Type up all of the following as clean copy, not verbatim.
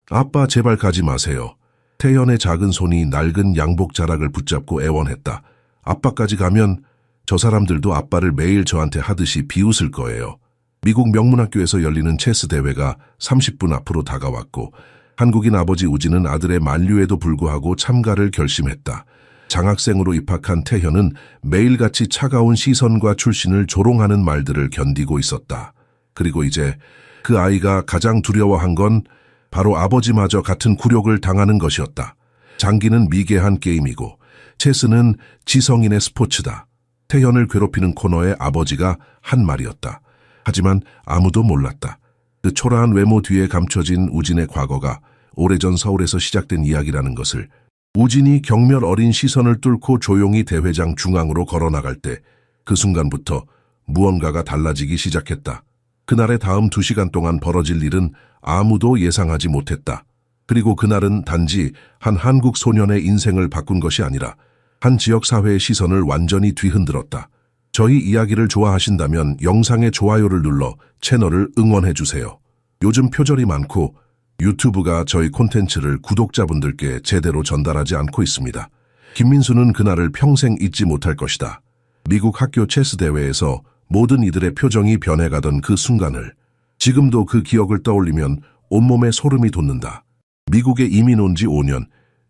아빠 제발 가지 마세요. 태현의 작은 손이 낡은 양복 자락을 붙잡고 애원했다. 아빠까지 가면 저 사람들도 아빠를 매일 저한테 하듯이 비웃을 거예요. 미국 명문학교에서 열리는 체스 대회가 30분 앞으로 다가왔고 한국인 아버지 우진은 아들의 만류에도 불구하고 참가를 결심했다. 장학생으로 입학한 태현은 매일같이 차가운 시선과 출신을 조롱하는 말들을 견디고 있었다. 그리고 이제 그 아이가 가장 두려워한 건 바로 아버지마저 같은 굴욕을 당하는 것이었다. 장기는 미개한 게임이고 체스는 지성인의 스포츠다. 태현을 괴롭히는 코너에 아버지가 한 말이었다. 하지만 아무도 몰랐다. 그 초라한 외모 뒤에 감춰진 우진의 과거가 오래전 서울에서 시작된 이야기라는 것을. 우진이 경멸 어린 시선을 뚫고 조용히 대회장 중앙으로 걸어나갈 때 그 순간부터 무언가가 달라지기 시작했다. 그날의 다음 2시간 동안 벌어질 일은 아무도 예상하지 못했다. 그리고 그날은 단지 한 한국 소년의 인생을 바꾼 것이 아니라 한 지역사회의 시선을 완전히 뒤흔들었다. 저희 이야기를 좋아하신다면 영상의 좋아요를 눌러 채널을 응원해주세요. 요즘 표절이 많고 유튜브가 저희 콘텐츠를 구독자분들께 제대로 전달하지 않고 있습니다. 김민수는 그날을 평생 잊지 못할 것이다. 미국 학교 체스 대회에서 모든 이들의 표정이 변해가던 그 순간을. 지금도 그 기억을 떠올리면 온몸에 소름이 돋는다. 미국에 이민 온 지 5년,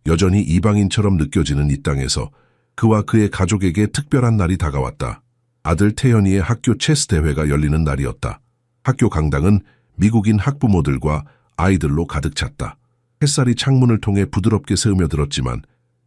여전히 이방인처럼 느껴지는 이 땅에서 그와 그의 가족에게 특별한 날이 다가왔다. 아들 태현이의 학교 체스 대회가 열리는 날이었다. 학교 강당은 미국인 학부모들과 아이들로 가득 찼다. 햇살이 창문을 통해 부드럽게 스며들었지만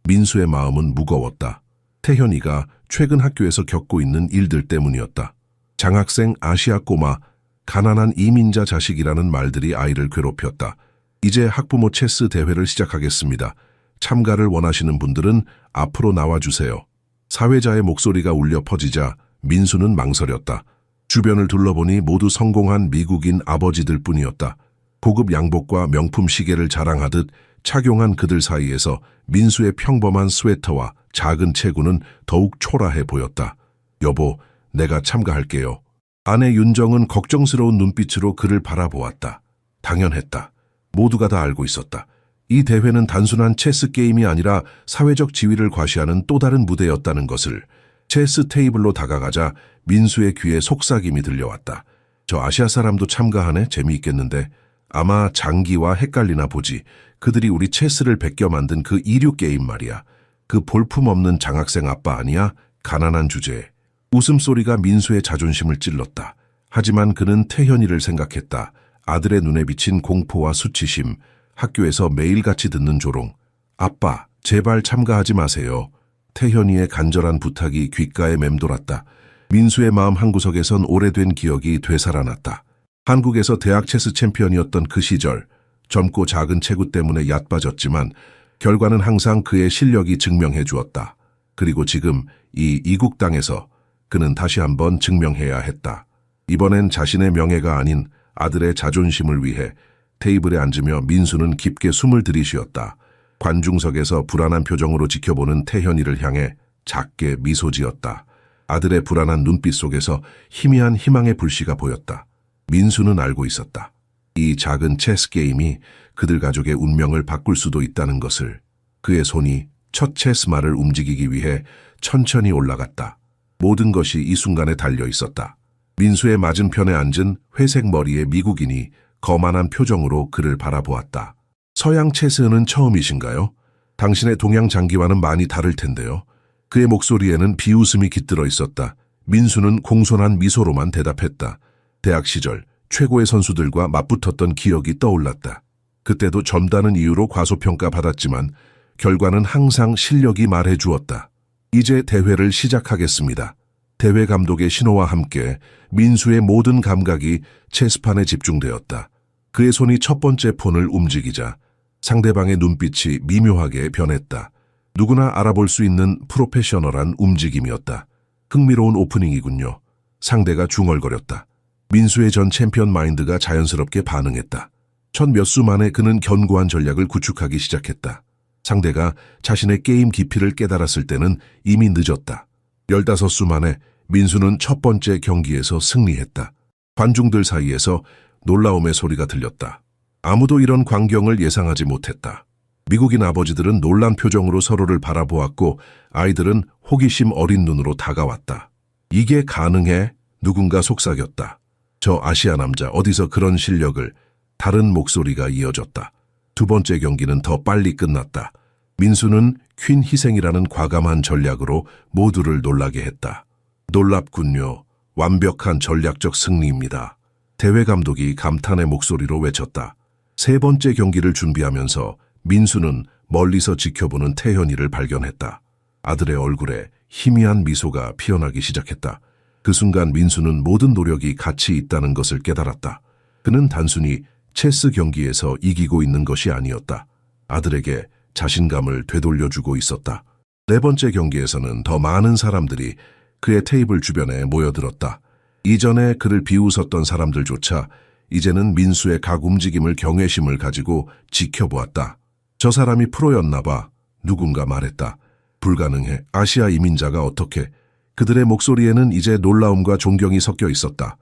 민수의 마음은 무거웠다. 태현이가 최근 학교에서 겪고 있는 일들 때문이었다. 장학생 아시아 꼬마, 가난한 이민자 자식이라는 말들이 아이를 괴롭혔다. 이제 학부모 체스 대회를 시작하겠습니다. 참가를 원하시는 분들은 앞으로 나와주세요. 사회자의 목소리가 울려 퍼지자 민수는 망설였다. 주변을 둘러보니 모두 성공한 미국인 아버지들 뿐이었다. 고급 양복과 명품 시계를 자랑하듯 착용한 그들 사이에서 민수의 평범한 스웨터와 작은 체구는 더욱 초라해 보였다. 여보, 내가 참가할게요. 아내 윤정은 걱정스러운 눈빛으로 그를 바라보았다. 당연했다. 모두가 다 알고 있었다. 이 대회는 단순한 체스 게임이 아니라 사회적 지위를 과시하는 또 다른 무대였다는 것을. 체스 테이블로 다가가자 민수의 귀에 속삭임이 들려왔다. 저 아시아 사람도 참가하네? 재미있겠는데. 아마 장기와 헷갈리나 보지. 그들이 우리 체스를 베껴 만든 그 이류 게임 말이야. 그 볼품없는 장학생 아빠 아니야? 가난한 주제에. 웃음소리가 민수의 자존심을 찔렀다. 하지만 그는 태현이를 생각했다. 아들의 눈에 비친 공포와 수치심, 학교에서 매일같이 듣는 조롱. 아빠, 제발 참가하지 마세요. 태현이의 간절한 부탁이 귓가에 맴돌았다. 민수의 마음 한구석에선 오래된 기억이 되살아났다. 한국에서 대학 체스 챔피언이었던 그 시절, 젊고 작은 체구 때문에 얕빠졌지만 결과는 항상 그의 실력이 증명해 주었다. 그리고 지금 이 이국 땅에서 그는 다시 한번 증명해야 했다. 이번엔 자신의 명예가 아닌 아들의 자존심을 위해 테이블에 앉으며 민수는 깊게 숨을 들이쉬었다. 관중석에서 불안한 표정으로 지켜보는 태현이를 향해 작게 미소 지었다. 아들의 불안한 눈빛 속에서 희미한 희망의 불씨가 보였다. 민수는 알고 있었다. 이 작은 체스 게임이 그들 가족의 운명을 바꿀 수도 있다는 것을. 그의 손이 첫 체스 말을 움직이기 위해 천천히 올라갔다. 모든 것이 이 순간에 달려 있었다. 민수의 맞은편에 앉은 회색 머리의 미국인이 거만한 표정으로 그를 바라보았다. 서양 체스는 처음이신가요? 당신의 동양 장기와는 많이 다를 텐데요. 그의 목소리에는 비웃음이 깃들어 있었다. 민수는 공손한 미소로만 대답했다. 대학 시절 최고의 선수들과 맞붙었던 기억이 떠올랐다. 그때도 젊다는 이유로 과소평가 받았지만 결과는 항상 실력이 말해주었다. 이제 대회를 시작하겠습니다. 대회 감독의 신호와 함께 민수의 모든 감각이 체스판에 집중되었다. 그의 손이 첫 번째 폰을 움직이자 상대방의 눈빛이 미묘하게 변했다. 누구나 알아볼 수 있는 프로페셔널한 움직임이었다. 흥미로운 오프닝이군요. 상대가 중얼거렸다. 민수의 전 챔피언 마인드가 자연스럽게 반응했다. 첫 몇 수 만에 그는 견고한 전략을 구축하기 시작했다. 상대가 자신의 게임 깊이를 깨달았을 때는 이미 늦었다. 15수 만에 민수는 첫 번째 경기에서 승리했다. 관중들 사이에서 놀라움의 소리가 들렸다. 아무도 이런 광경을 예상하지 못했다. 미국인 아버지들은 놀란 표정으로 서로를 바라보았고 아이들은 호기심 어린 눈으로 다가왔다. 이게 가능해? 누군가 속삭였다. 저 아시아 남자 어디서 그런 실력을? 다른 목소리가 이어졌다. 두 번째 경기는 더 빨리 끝났다. 민수는 퀸 희생이라는 과감한 전략으로 모두를 놀라게 했다. 놀랍군요. 완벽한 전략적 승리입니다. 대회 감독이 감탄의 목소리로 외쳤다. 세 번째 경기를 준비하면서 민수는 멀리서 지켜보는 태현이를 발견했다. 아들의 얼굴에 희미한 미소가 피어나기 시작했다. 그 순간 민수는 모든 노력이 가치 있다는 것을 깨달았다. 그는 단순히 체스 경기에서 이기고 있는 것이 아니었다. 아들에게 자신감을 되돌려주고 있었다. 네 번째 경기에서는 더 많은 사람들이 그의 테이블 주변에 모여들었다. 이전에 그를 비웃었던 사람들조차 이제는 민수의 각 움직임을 경외심을 가지고 지켜보았다. 저 사람이 프로였나 봐. 누군가 말했다. 불가능해. 아시아 이민자가 어떻게. 그들의 목소리에는 이제 놀라움과 존경이 섞여 있었다.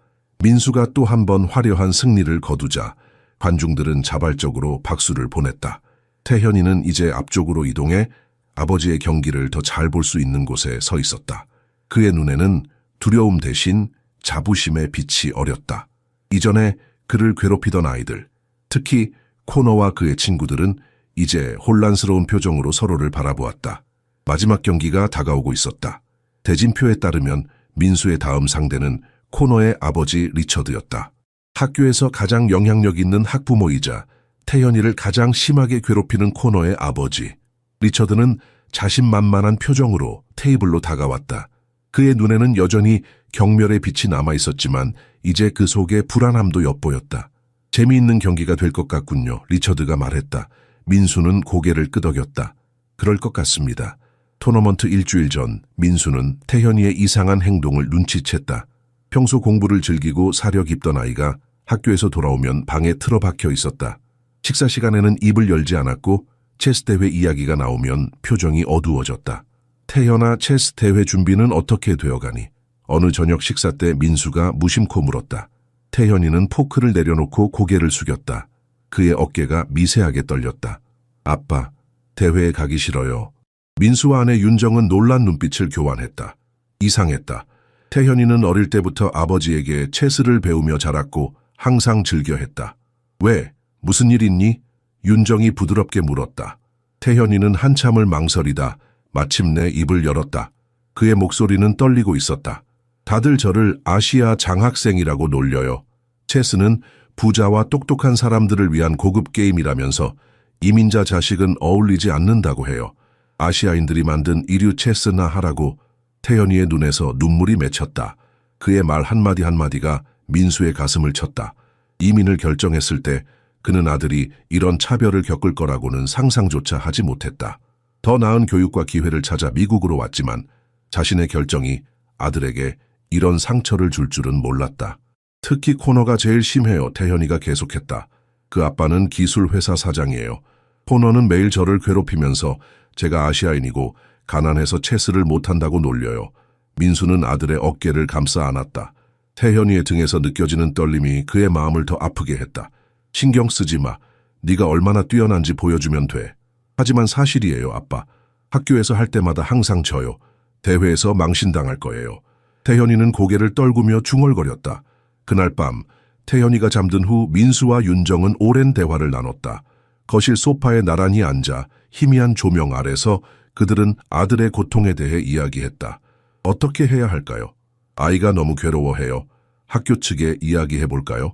민수가 또 한 번 화려한 승리를 거두자 관중들은 자발적으로 박수를 보냈다. 태현이는 이제 앞쪽으로 이동해 아버지의 경기를 더 잘 볼 수 있는 곳에 서 있었다. 그의 눈에는 두려움 대신 자부심의 빛이 어렸다. 이전에 그를 괴롭히던 아이들, 특히 코너와 그의 친구들은 이제 혼란스러운 표정으로 서로를 바라보았다. 마지막 경기가 다가오고 있었다. 대진표에 따르면 민수의 다음 상대는 코너의 아버지 리처드였다. 학교에서 가장 영향력 있는 학부모이자 태연이를 가장 심하게 괴롭히는 코너의 아버지. 리처드는 자신만만한 표정으로 테이블로 다가왔다. 그의 눈에는 여전히 경멸의 빛이 남아있었지만 이제 그 속에 불안함도 엿보였다. 재미있는 경기가 될 것 같군요. 리처드가 말했다. 민수는 고개를 끄덕였다. 그럴 것 같습니다. 토너먼트 일주일 전 민수는 태현이의 이상한 행동을 눈치챘다. 평소 공부를 즐기고 사려 깊던 아이가 학교에서 돌아오면 방에 틀어박혀 있었다. 식사 시간에는 입을 열지 않았고 체스 대회 이야기가 나오면 표정이 어두워졌다. 태현아, 체스 대회 준비는 어떻게 되어가니? 어느 저녁 식사 때 민수가 무심코 물었다. 태현이는 포크를 내려놓고 고개를 숙였다. 그의 어깨가 미세하게 떨렸다. 아빠, 대회에 가기 싫어요. 민수와 아내 윤정은 놀란 눈빛을 교환했다. 이상했다. 태현이는 어릴 때부터 아버지에게 체스를 배우며 자랐고 항상 즐겨했다. 왜? 무슨 일 있니? 윤정이 부드럽게 물었다. 태현이는 한참을 망설이다 마침내 입을 열었다. 그의 목소리는 떨리고 있었다. 다들 저를 아시아 장학생이라고 놀려요. 체스는 부자와 똑똑한 사람들을 위한 고급 게임이라면서 이민자 자식은 어울리지 않는다고 해요. 아시아인들이 만든 이류 체스나 하라고. 태연이의 눈에서 눈물이 맺혔다. 그의 말 한마디 한마디가 민수의 가슴을 쳤다. 이민을 결정했을 때 그는 아들이 이런 차별을 겪을 거라고는 상상조차 하지 못했다. 더 나은 교육과 기회를 찾아 미국으로 왔지만 자신의 결정이 아들에게 이런 상처를 줄 줄은 몰랐다. 특히 코너가 제일 심해요. 태현이가 계속했다. 그 아빠는 기술회사 사장이에요. 코너는 매일 저를 괴롭히면서 제가 아시아인이고 가난해서 체스를 못한다고 놀려요. 민수는 아들의 어깨를 감싸 안았다. 태현이의 등에서 느껴지는 떨림이 그의 마음을 더 아프게 했다. 신경 쓰지 마. 네가 얼마나 뛰어난지 보여주면 돼. 하지만 사실이에요, 아빠. 학교에서 할 때마다 항상 져요. 대회에서 망신당할 거예요. 태현이는 고개를 떨구며 중얼거렸다. 그날 밤 태현이가 잠든 후 민수와 윤정은 오랜 대화를 나눴다. 거실 소파에 나란히 앉아 희미한 조명 아래서 그들은 아들의 고통에 대해 이야기했다. 어떻게 해야 할까요? 아이가 너무 괴로워해요. 학교 측에 이야기해볼까요?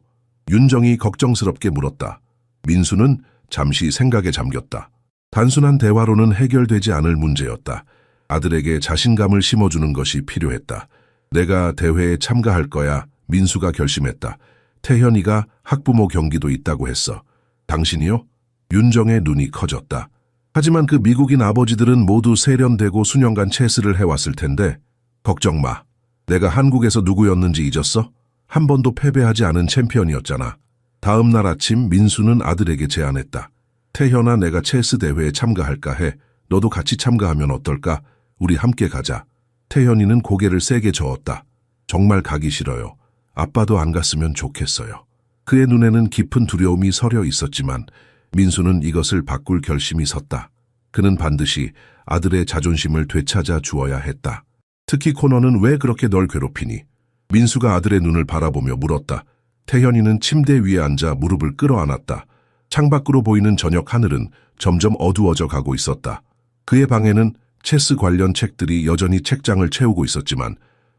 윤정이 걱정스럽게 물었다. 민수는 잠시 생각에 잠겼다. 단순한 대화로는 해결되지 않을 문제였다. 아들에게 자신감을 심어주는 것이 필요했다. 내가 대회에 참가할 거야. 민수가 결심했다. 태현이가 학부모 경기도 있다고 했어. 당신이요? 윤정의 눈이 커졌다. 하지만 그 미국인 아버지들은 모두 세련되고 수년간 체스를 해왔을 텐데 걱정 마. 내가 한국에서 누구였는지 잊었어? 한 번도 패배하지 않은 챔피언이었잖아. 다음 날 아침 민수는 아들에게 제안했다. 태현아, 내가 체스 대회에 참가할까 해. 너도 같이 참가하면 어떨까? 우리 함께 가자. 태현이는 고개를 세게 저었다. 정말 가기 싫어요. 아빠도 안 갔으면 좋겠어요. 그의 눈에는 깊은 두려움이 서려 있었지만 민수는 이것을 바꿀 결심이 섰다. 그는 반드시 아들의 자존심을 되찾아 주어야 했다. 특히 코너는 왜 그렇게 널 괴롭히니? 민수가 아들의 눈을 바라보며 물었다. 태현이는 침대 위에 앉아 무릎을 끌어안았다. 창밖으로 보이는 저녁 하늘은 점점 어두워져 가고 있었다. 그의 방에는 체스 관련 책들이 여전히 책장을 채우고 있었지만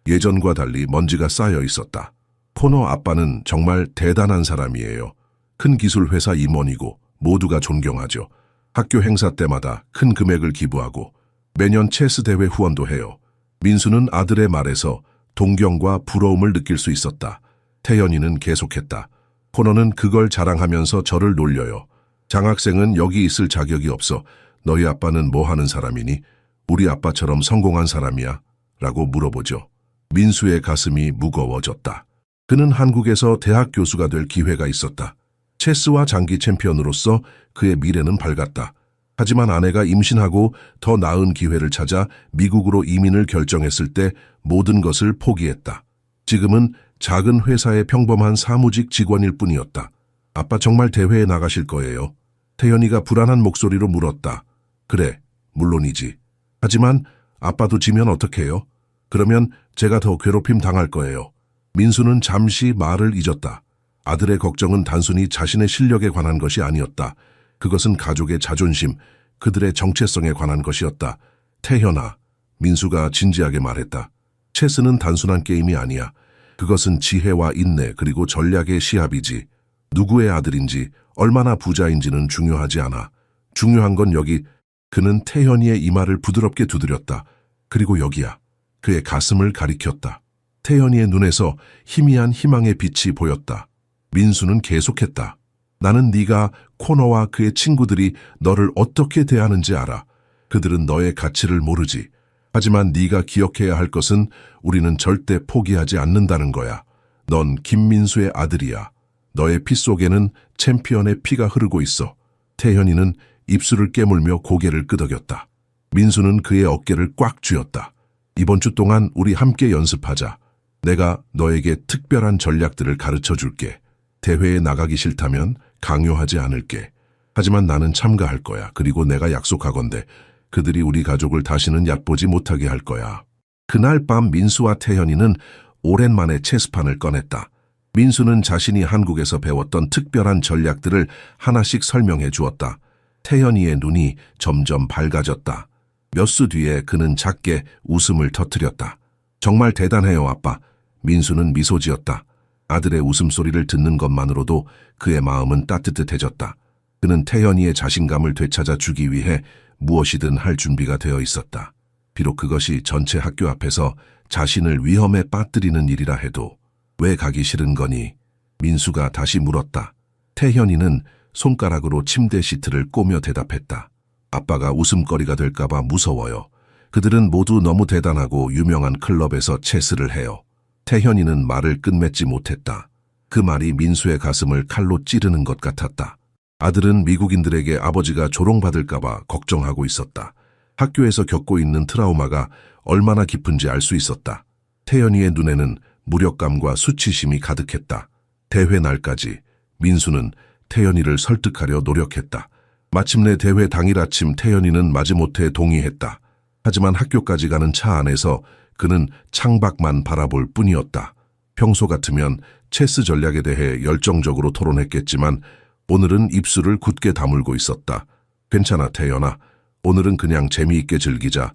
예전과 달리 먼지가 쌓여 있었다. 코너 아빠는 정말 대단한 사람이에요. 큰 기술 회사 임원이고 모두가 존경하죠. 학교 행사 때마다 큰 금액을 기부하고 매년 체스 대회 후원도 해요. 민수는 아들의 말에서 동경과 부러움을 느낄 수 있었다. 태연이는 계속했다. 코너는 그걸 자랑하면서 저를 놀려요. 장학생은 여기 있을 자격이 없어. 너희 아빠는 뭐 하는 사람이니? 우리 아빠처럼 성공한 사람이야? 라고 물어보죠. 민수의 가슴이 무거워졌다. 그는 한국에서 대학 교수가 될 기회가 있었다. 체스와 장기 챔피언으로서 그의 미래는 밝았다. 하지만 아내가 임신하고 더 나은 기회를 찾아 미국으로 이민을 결정했을 때 모든 것을 포기했다. 지금은 작은 회사의 평범한 사무직 직원일 뿐이었다. 아빠 정말 대회에 나가실 거예요? 태연이가 불안한 목소리로 물었다. 그래, 물론이지. 하지만 아빠도 지면 어떡해요? 그러면 제가 더 괴롭힘 당할 거예요. 민수는 잠시 말을 잊었다. 아들의 걱정은 단순히 자신의 실력에 관한 것이 아니었다. 그것은 가족의 자존심, 그들의 정체성에 관한 것이었다. 태현아, 민수가 진지하게 말했다. 체스는 단순한 게임이 아니야. 그것은 지혜와 인내 그리고 전략의 시합이지. 누구의 아들인지 얼마나 부자인지는 중요하지 않아. 중요한 건 여기. 그는 태현이의 이마를 부드럽게 두드렸다. 그리고 여기야. 그의 가슴을 가리켰다. 태현이의 눈에서 희미한 희망의 빛이 보였다. 민수는 계속했다. 나는 네가 코너와 그의 친구들이 너를 어떻게 대하는지 알아. 그들은 너의 가치를 모르지. 하지만 네가 기억해야 할 것은 우리는 절대 포기하지 않는다는 거야. 넌 김민수의 아들이야. 너의 피 속에는 챔피언의 피가 흐르고 있어. 태현이는 입술을 깨물며 고개를 끄덕였다. 민수는 그의 어깨를 꽉 쥐었다. 이번 주 동안 우리 함께 연습하자. 내가 너에게 특별한 전략들을 가르쳐 줄게. 대회에 나가기 싫다면 강요하지 않을게. 하지만 나는 참가할 거야. 그리고 내가 약속하건대 그들이 우리 가족을 다시는 얕보지 못하게 할 거야. 그날 밤 민수와 태현이는 오랜만에 체스판을 꺼냈다. 민수는 자신이 한국에서 배웠던 특별한 전략들을 하나씩 설명해 주었다. 태현이의 눈이 점점 밝아졌다. 몇 수 뒤에 그는 작게 웃음을 터뜨렸다. 정말 대단해요, 아빠. 민수는 미소 지었다. 아들의 웃음소리를 듣는 것만으로도 그의 마음은 따뜻해졌다. 그는 태연이의 자신감을 되찾아 주기 위해 무엇이든 할 준비가 되어 있었다. 비록 그것이 전체 학교 앞에서 자신을 위험에 빠뜨리는 일이라 해도. 왜 가기 싫은 거니? 민수가 다시 물었다. 태현이는 손가락으로 침대 시트를 꼬며 대답했다. 아빠가 웃음거리가 될까봐 무서워요. 그들은 모두 너무 대단하고 유명한 클럽에서 체스를 해요. 태현이는 말을 끝맺지 못했다. 그 말이 민수의 가슴을 칼로 찌르는 것 같았다. 아들은 미국인들에게 아버지가 조롱받을까봐 걱정하고 있었다. 학교에서 겪고 있는 트라우마가 얼마나 깊은지 알 수 있었다. 태현이의 눈에는 무력감과 수치심이 가득했다. 대회 날까지 민수는 태현이를 설득하려 노력했다. 마침내 대회 당일 아침 태현이는 마지못해 동의했다. 하지만 학교까지 가는 차 안에서 그는 창밖만 바라볼 뿐이었다. 평소 같으면 체스 전략에 대해 열정적으로 토론했겠지만 오늘은 입술을 굳게 다물고 있었다. 괜찮아, 태연아. 오늘은 그냥 재미있게 즐기자.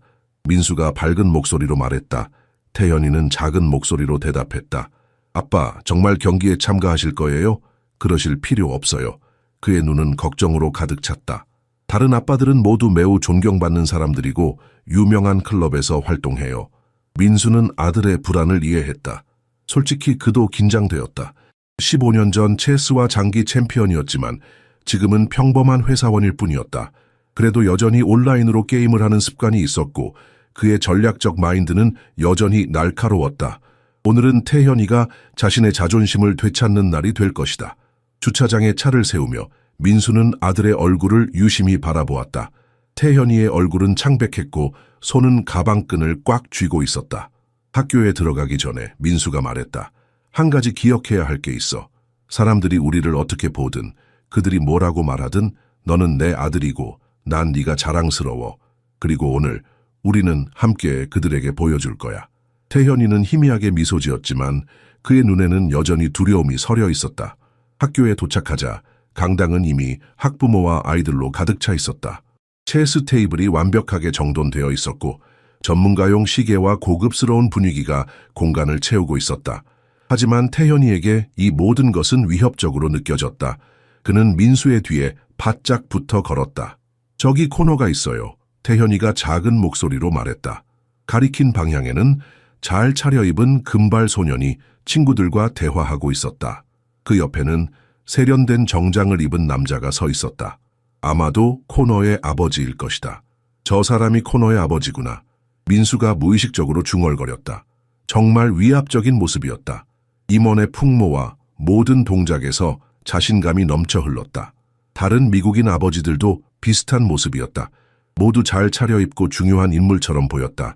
민수가 밝은 목소리로 말했다. 태연이는 작은 목소리로 대답했다. 아빠, 정말 경기에 참가하실 거예요? 그러실 필요 없어요. 그의 눈은 걱정으로 가득 찼다. 다른 아빠들은 모두 매우 존경받는 사람들이고 유명한 클럽에서 활동해요. 민수는 아들의 불안을 이해했다. 솔직히 그도 긴장되었다. 15년 전 체스와 장기 챔피언이었지만 지금은 평범한 회사원일 뿐이었다. 그래도 여전히 온라인으로 게임을 하는 습관이 있었고 그의 전략적 마인드는 여전히 날카로웠다. 오늘은 태현이가 자신의 자존심을 되찾는 날이 될 것이다. 주차장에 차를 세우며 민수는 아들의 얼굴을 유심히 바라보았다. 태현이의 얼굴은 창백했고 손은 가방끈을 꽉 쥐고 있었다. 학교에 들어가기 전에 민수가 말했다. 한 가지 기억해야 할 게 있어. 사람들이 우리를 어떻게 보든, 그들이 뭐라고 말하든 너는 내 아들이고 난 네가 자랑스러워. 그리고 오늘 우리는 함께 그들에게 보여줄 거야. 태현이는 희미하게 미소 지었지만 그의 눈에는 여전히 두려움이 서려 있었다. 학교에 도착하자 강당은 이미 학부모와 아이들로 가득 차 있었다. 체스 테이블이 완벽하게 정돈되어 있었고 전문가용 시계와 고급스러운 분위기가 공간을 채우고 있었다. 하지만 태현이에게 이 모든 것은 위협적으로 느껴졌다. 그는 민수의 뒤에 바짝 붙어 걸었다. 저기 코너가 있어요. 태현이가 작은 목소리로 말했다. 가리킨 방향에는 잘 차려입은 금발 소년이 친구들과 대화하고 있었다. 그 옆에는 세련된 정장을 입은 남자가 서 있었다. 아마도 코너의 아버지일 것이다. 저 사람이 코너의 아버지구나. 민수가 무의식적으로 중얼거렸다. 정말 위압적인 모습이었다. 임원의 풍모와 모든 동작에서 자신감이 넘쳐 흘렀다. 다른 미국인 아버지들도 비슷한 모습이었다. 모두 잘 차려입고 중요한 인물처럼 보였다.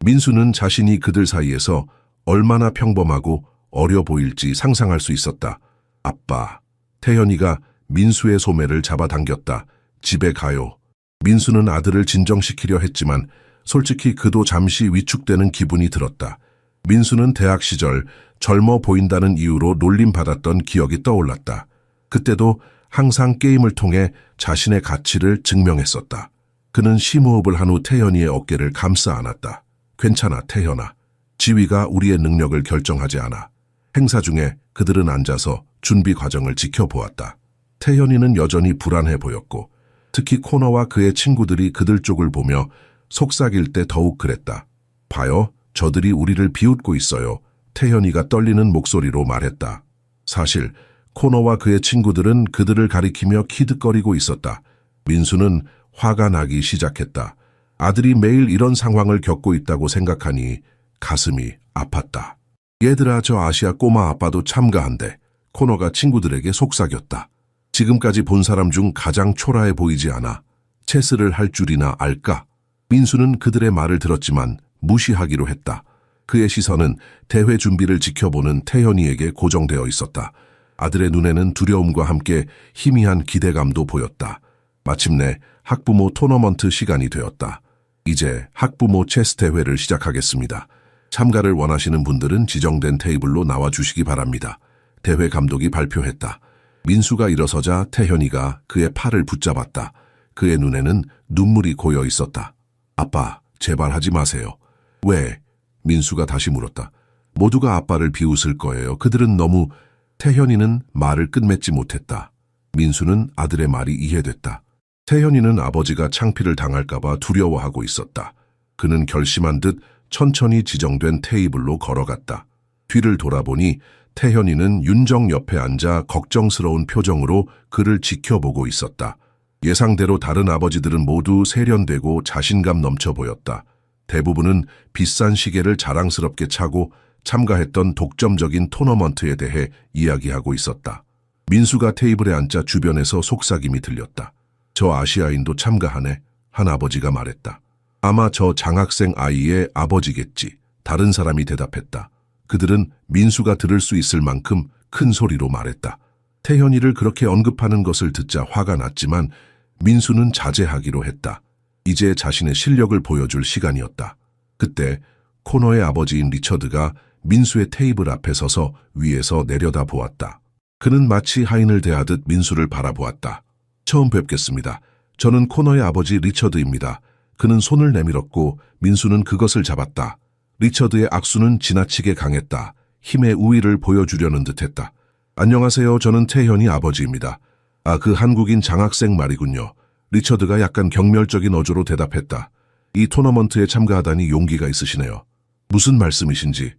민수는 자신이 그들 사이에서 얼마나 평범하고 어려 보일지 상상할 수 있었다. 아빠. 태현이가 민수의 소매를 잡아당겼다. 집에 가요. 민수는 아들을 진정시키려 했지만 솔직히 그도 잠시 위축되는 기분이 들었다. 민수는 대학 시절 젊어 보인다는 이유로 놀림받았던 기억이 떠올랐다. 그때도 항상 게임을 통해 자신의 가치를 증명했었다. 그는 심호흡을 한 후 태현이의 어깨를 감싸 안았다. 괜찮아, 태현아. 지위가 우리의 능력을 결정하지 않아. 행사 중에 그들은 앉아서 준비 과정을 지켜보았다. 태현이는 여전히 불안해 보였고 특히 코너와 그의 친구들이 그들 쪽을 보며 속삭일 때 더욱 그랬다. 봐요, 저들이 우리를 비웃고 있어요. 태현이가 떨리는 목소리로 말했다. 사실 코너와 그의 친구들은 그들을 가리키며 키득거리고 있었다. 민수는 화가 나기 시작했다. 아들이 매일 이런 상황을 겪고 있다고 생각하니 가슴이 아팠다. 얘들아, 저 아시아 꼬마 아빠도 참가한대. 코너가 친구들에게 속삭였다. 지금까지 본 사람 중 가장 초라해 보이지 않아. 체스를 할 줄이나 알까? 민수는 그들의 말을 들었지만 무시하기로 했다. 그의 시선은 대회 준비를 지켜보는 태현이에게 고정되어 있었다. 아들의 눈에는 두려움과 함께 희미한 기대감도 보였다. 마침내 학부모 토너먼트 시간이 되었다. 이제 학부모 체스 대회를 시작하겠습니다. 참가를 원하시는 분들은 지정된 테이블로 나와주시기 바랍니다. 대회 감독이 발표했다. 민수가 일어서자 태현이가 그의 팔을 붙잡았다. 그의 눈에는 눈물이 고여 있었다. 아빠, 제발 하지 마세요. 왜? 민수가 다시 물었다. 모두가 아빠를 비웃을 거예요. 그들은 너무... 태현이는 말을 끝맺지 못했다. 민수는 아들의 말이 이해됐다. 태현이는 아버지가 창피를 당할까봐 두려워하고 있었다. 그는 결심한 듯 천천히 지정된 테이블로 걸어갔다. 뒤를 돌아보니 태현이는 윤정 옆에 앉아 걱정스러운 표정으로 그를 지켜보고 있었다. 예상대로 다른 아버지들은 모두 세련되고 자신감 넘쳐 보였다. 대부분은 비싼 시계를 자랑스럽게 차고 참가했던 독점적인 토너먼트에 대해 이야기하고 있었다. 민수가 테이블에 앉자 주변에서 속삭임이 들렸다. 저 아시아인도 참가하네. 한 아버지가 말했다. 아마 저 장학생 아이의 아버지겠지. 다른 사람이 대답했다. 그들은 민수가 들을 수 있을 만큼 큰 소리로 말했다. 태현이를 그렇게 언급하는 것을 듣자 화가 났지만 민수는 자제하기로 했다. 이제 자신의 실력을 보여줄 시간이었다. 그때 코너의 아버지인 리처드가 민수의 테이블 앞에 서서 위에서 내려다 보았다. 그는 마치 하인을 대하듯 민수를 바라보았다. 처음 뵙겠습니다. 저는 코너의 아버지 리처드입니다. 그는 손을 내밀었고 민수는 그것을 잡았다. 리처드의 악수는 지나치게 강했다. 힘의 우위를 보여주려는 듯했다. 안녕하세요. 저는 태현이 아버지입니다. 아, 그 한국인 장학생 말이군요. 리처드가 약간 경멸적인 어조로 대답했다. 이 토너먼트에 참가하다니 용기가 있으시네요. 무슨 말씀이신지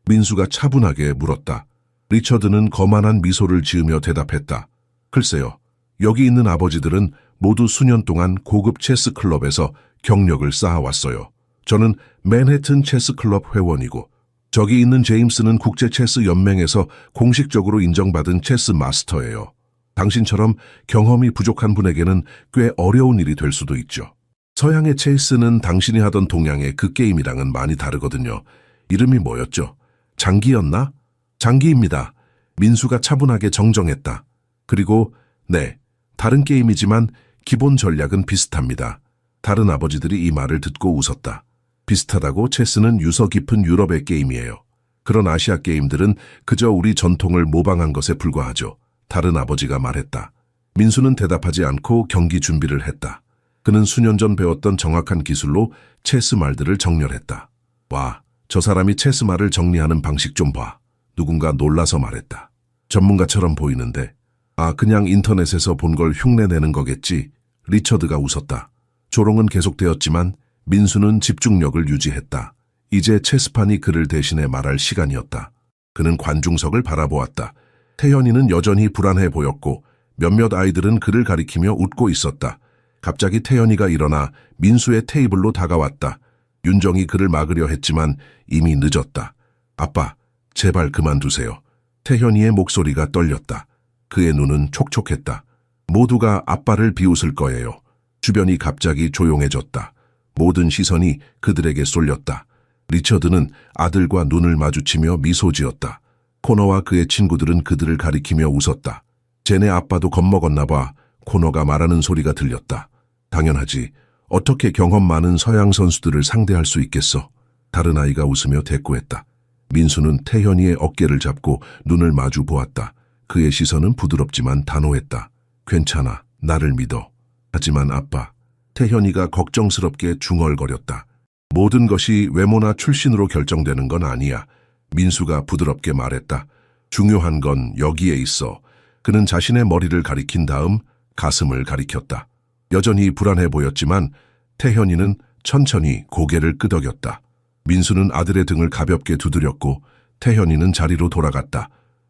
민수가 차분하게 물었다. 리처드는 거만한 미소를 지으며 대답했다. 글쎄요. 여기 있는 아버지들은 모두 수년 동안 고급 체스 클럽에서 경력을 쌓아왔어요. 저는 맨해튼 체스 클럽 회원이고 저기 있는 제임스는 국제 체스 연맹에서 공식적으로 인정받은 체스 마스터예요. 당신처럼 경험이 부족한 분에게는 꽤 어려운 일이 될 수도 있죠. 서양의 체스는 당신이 하던 동양의 그 게임이랑은 많이 다르거든요. 이름이 뭐였죠? 장기였나? 장기입니다. 민수가 차분하게 정정했다. 그리고 네, 다른 게임이지만 기본 전략은 비슷합니다. 다른 아버지들이 이 말을 듣고 웃었다. 비슷하다고? 체스는 유서 깊은 유럽의 게임이에요. 그런 아시아 게임들은 그저 우리 전통을 모방한 것에 불과하죠. 다른 아버지가 말했다. 민수는 대답하지 않고 경기 준비를 했다. 그는 수년 전 배웠던 정확한 기술로 체스 말들을 정렬했다. 와, 저 사람이 체스 말을 정리하는 방식 좀 봐. 누군가 놀라서 말했다. 전문가처럼 보이는데. 아, 그냥 인터넷에서 본 걸 흉내내는 거겠지. 리처드가 웃었다. 조롱은 계속되었지만 민수는 집중력을 유지했다. 이제 체스판이 그를 대신해 말할 시간이었다. 그는 관중석을 바라보았다. 태현이는 여전히 불안해 보였고 몇몇 아이들은 그를 가리키며 웃고 있었다. 갑자기 태현이가 일어나 민수의 테이블로 다가왔다. 윤정이 그를 막으려 했지만 이미 늦었다. 아빠, 제발 그만두세요. 태현이의 목소리가 떨렸다. 그의 눈은 촉촉했다. 모두가 아빠를 비웃을 거예요. 주변이 갑자기 조용해졌다. 모든 시선이 그들에게 쏠렸다. 리처드는 아들과 눈을 마주치며 미소 지었다. 코너와 그의 친구들은 그들을 가리키며 웃었다. 쟤네 아빠도 겁먹었나 봐. 코너가 말하는 소리가 들렸다. 당연하지. 어떻게 경험 많은 서양 선수들을 상대할 수 있겠어? 다른 아이가 웃으며 대꾸했다. 민수는 태현이의 어깨를 잡고 눈을 마주 보았다. 그의 시선은 부드럽지만 단호했다. 괜찮아. 나를 믿어. 하지만 아빠. 태현이가 걱정스럽게 중얼거렸다. 모든 것이 외모나 출신으로 결정되는 건 아니야. 민수가 부드럽게 말했다. 중요한 건 여기에 있어. 그는 자신의 머리를 가리킨 다음 가슴을 가리켰다. 여전히 불안해 보였지만 태현이는 천천히 고개를 끄덕였다. 민수는 아들의 등을 가볍게 두드렸고 태현이는 자리로 돌아갔다.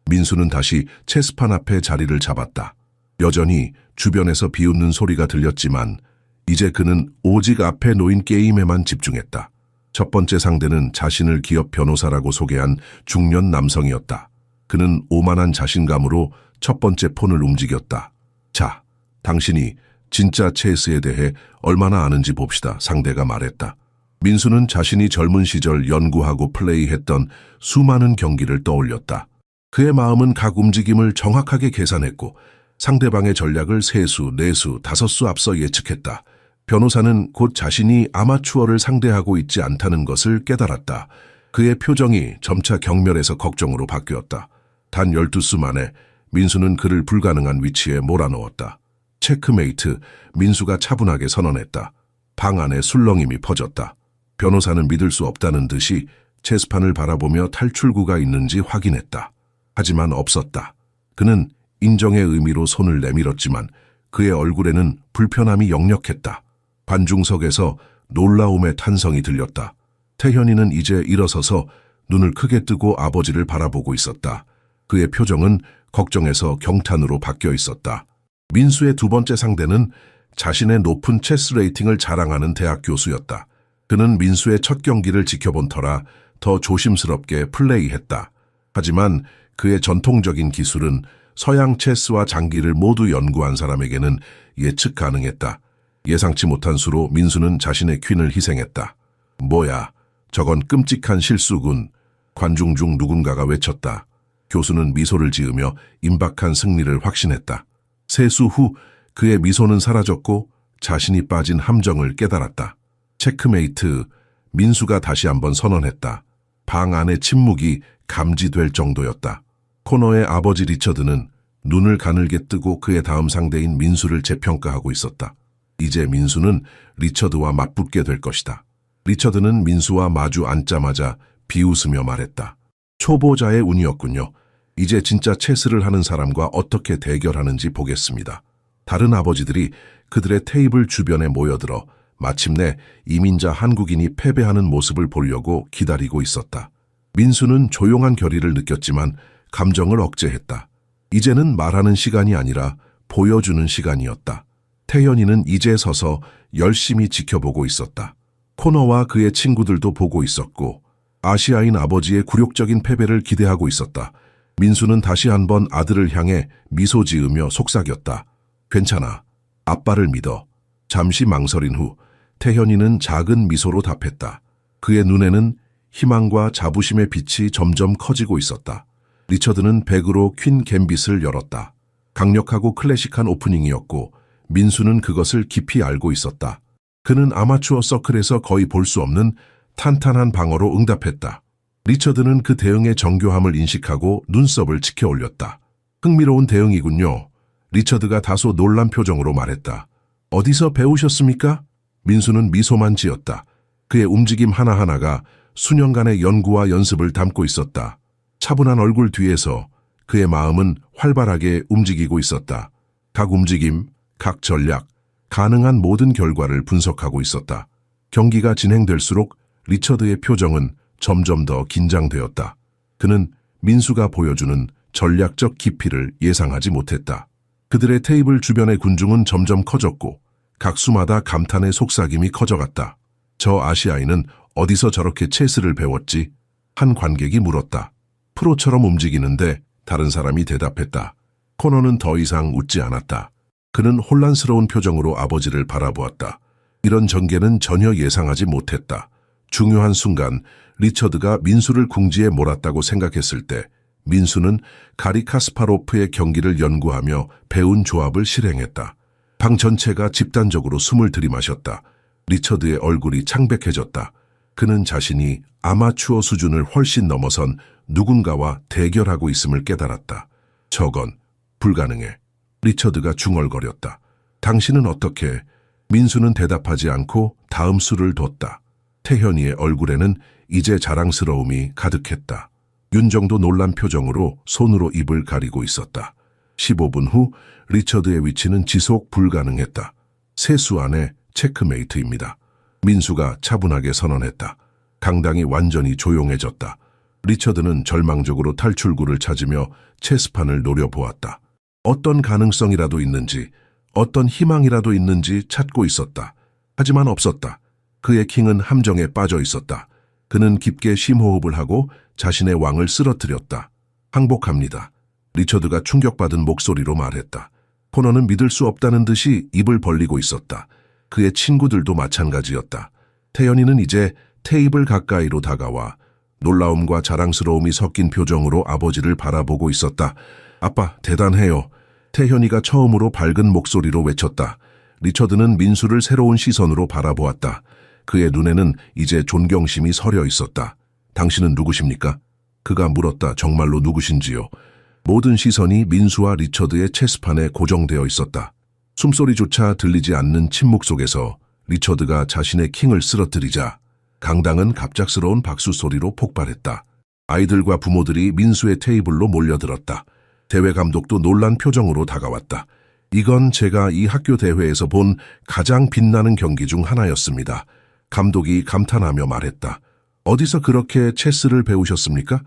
민수는 다시 체스판 앞에 자리를 잡았다. 여전히 주변에서 비웃는 소리가 들렸지만 이제 그는 오직 앞에 놓인 게임에만 집중했다. 첫 번째 상대는 자신을 기업 변호사라고 소개한 중년 남성이었다. 그는 오만한 자신감으로 첫 번째 폰을 움직였다. 자, 당신이 진짜 체스에 대해 얼마나 아는지 봅시다. 상대가 말했다. 민수는 자신이 젊은 시절 연구하고 플레이했던 수많은 경기를 떠올렸다. 그의 마음은 각 움직임을 정확하게 계산했고 상대방의 전략을 3수, 4수, 5수 앞서 예측했다. 변호사는 곧 자신이 아마추어를 상대하고 있지 않다는 것을 깨달았다. 그의 표정이 점차 경멸에서 걱정으로 바뀌었다. 단 12수 만에 민수는 그를 불가능한 위치에 몰아넣었다. 체크메이트, 민수가 차분하게 선언했다. 방 안에 술렁임이 퍼졌다. 변호사는 믿을 수 없다는 듯이 체스판을 바라보며 탈출구가 있는지 확인했다. 하지만 없었다. 그는 인정의 의미로 손을 내밀었지만 그의 얼굴에는 불편함이 역력했다. 관중석에서 놀라움의 탄성이 들렸다. 태현이는 이제 일어서서 눈을 크게 뜨고 아버지를 바라보고 있었다. 그의 표정은 걱정에서 경탄으로 바뀌어 있었다. 민수의 두 번째 상대는 자신의 높은 체스 레이팅을 자랑하는 대학 교수였다. 그는 민수의 첫 경기를 지켜본 터라 더 조심스럽게 플레이했다. 하지만 그의 전통적인 기술은 서양 체스와 장기를 모두 연구한 사람에게는 예측 가능했다. 예상치 못한 수로 민수는 자신의 퀸을 희생했다. 뭐야, 저건 끔찍한 실수군. 관중 중 누군가가 외쳤다. 교수는 미소를 지으며 임박한 승리를 확신했다. 3수 후 그의 미소는 사라졌고 자신이 빠진 함정을 깨달았다. 체크메이트, 민수가 다시 한번 선언했다. 방 안의 침묵이 감지될 정도였다. 코너의 아버지 리처드는 눈을 가늘게 뜨고 그의 다음 상대인 민수를 재평가하고 있었다. 이제 민수는 리처드와 맞붙게 될 것이다. 리처드는 민수와 마주 앉자마자 비웃으며 말했다. 초보자의 운이었군요. 이제 진짜 체스를 하는 사람과 어떻게 대결하는지 보겠습니다. 다른 아버지들이 그들의 테이블 주변에 모여들어 마침내 이민자 한국인이 패배하는 모습을 보려고 기다리고 있었다. 민수는 조용한 결의를 느꼈지만 감정을 억제했다. 이제는 말하는 시간이 아니라 보여주는 시간이었다. 태연이는 이제 서서 열심히 지켜보고 있었다. 코너와 그의 친구들도 보고 있었고 아시아인 아버지의 굴욕적인 패배를 기대하고 있었다. 민수는 다시 한번 아들을 향해 미소 지으며 속삭였다. 괜찮아. 아빠를 믿어. 잠시 망설인 후 태현이는 작은 미소로 답했다. 그의 눈에는 희망과 자부심의 빛이 점점 커지고 있었다. 리처드는 백으로 퀸 갬빗을 열었다. 강력하고 클래식한 오프닝이었고 민수는 그것을 깊이 알고 있었다. 그는 아마추어 서클에서 거의 볼 수 없는 탄탄한 방어로 응답했다. 리처드는 그 대응의 정교함을 인식하고 눈썹을 치켜 올렸다. 흥미로운 대응이군요. 리처드가 다소 놀란 표정으로 말했다. 어디서 배우셨습니까? 민수는 미소만 지었다. 그의 움직임 하나하나가 수년간의 연구와 연습을 담고 있었다. 차분한 얼굴 뒤에서 그의 마음은 활발하게 움직이고 있었다. 각 움직임, 각 전략, 가능한 모든 결과를 분석하고 있었다. 경기가 진행될수록 리처드의 표정은 점점 더 긴장되었다. 그는 민수가 보여주는 전략적 깊이를 예상하지 못했다. 그들의 테이블 주변의 군중은 점점 커졌고 각 수마다 감탄의 속삭임이 커져갔다. 저 아시아인은 어디서 저렇게 체스를 배웠지? 한 관객이 물었다. 프로처럼 움직이는데 다른 사람이 대답했다. 코너는 더 이상 웃지 않았다. 그는 혼란스러운 표정으로 아버지를 바라보았다. 이런 전개는 전혀 예상하지 못했다. 중요한 순간 리처드가 민수를 궁지에 몰았다고 생각했을 때 민수는 가리 카스파로프의 경기를 연구하며 배운 조합을 실행했다. 방 전체가 집단적으로 숨을 들이마셨다. 리처드의 얼굴이 창백해졌다. 그는 자신이 아마추어 수준을 훨씬 넘어선 누군가와 대결하고 있음을 깨달았다. 저건 불가능해. 리처드가 중얼거렸다. 당신은 어떻게? 민수는 대답하지 않고 다음 수를 뒀다. 태현이의 얼굴에는 이제 자랑스러움이 가득했다. 윤정도 놀란 표정으로 손으로 입을 가리고 있었다. 15분 후 리처드의 위치는 지속 불가능했다. 세 수 안에 체크메이트입니다. 민수가 차분하게 선언했다. 강당이 완전히 조용해졌다. 리처드는 절망적으로 탈출구를 찾으며 체스판을 노려보았다. 어떤 가능성이라도 있는지, 어떤 희망이라도 있는지 찾고 있었다. 하지만 없었다. 그의 킹은 함정에 빠져 있었다. 그는 깊게 심호흡을 하고 자신의 왕을 쓰러뜨렸다. 항복합니다. 리처드가 충격받은 목소리로 말했다. 코너는 믿을 수 없다는 듯이 입을 벌리고 있었다. 그의 친구들도 마찬가지였다. 태연이는 이제 테이블 가까이로 다가와 놀라움과 자랑스러움이 섞인 표정으로 아버지를 바라보고 있었다. 아빠, 대단해요. 태현이가 처음으로 밝은 목소리로 외쳤다. 리처드는 민수를 새로운 시선으로 바라보았다. 그의 눈에는 이제 존경심이 서려 있었다. 당신은 누구십니까? 그가 물었다. 정말로 누구신지요? 모든 시선이 민수와 리처드의 체스판에 고정되어 있었다. 숨소리조차 들리지 않는 침묵 속에서 리처드가 자신의 킹을 쓰러뜨리자 강당은 갑작스러운 박수 소리로 폭발했다. 아이들과 부모들이 민수의 테이블로 몰려들었다. 대회 감독도 놀란 표정으로 다가왔다. 이건 제가 이 학교 대회에서 본 가장 빛나는 경기 중 하나였습니다. 감독이 감탄하며 말했다. 어디서 그렇게 체스를 배우셨습니까?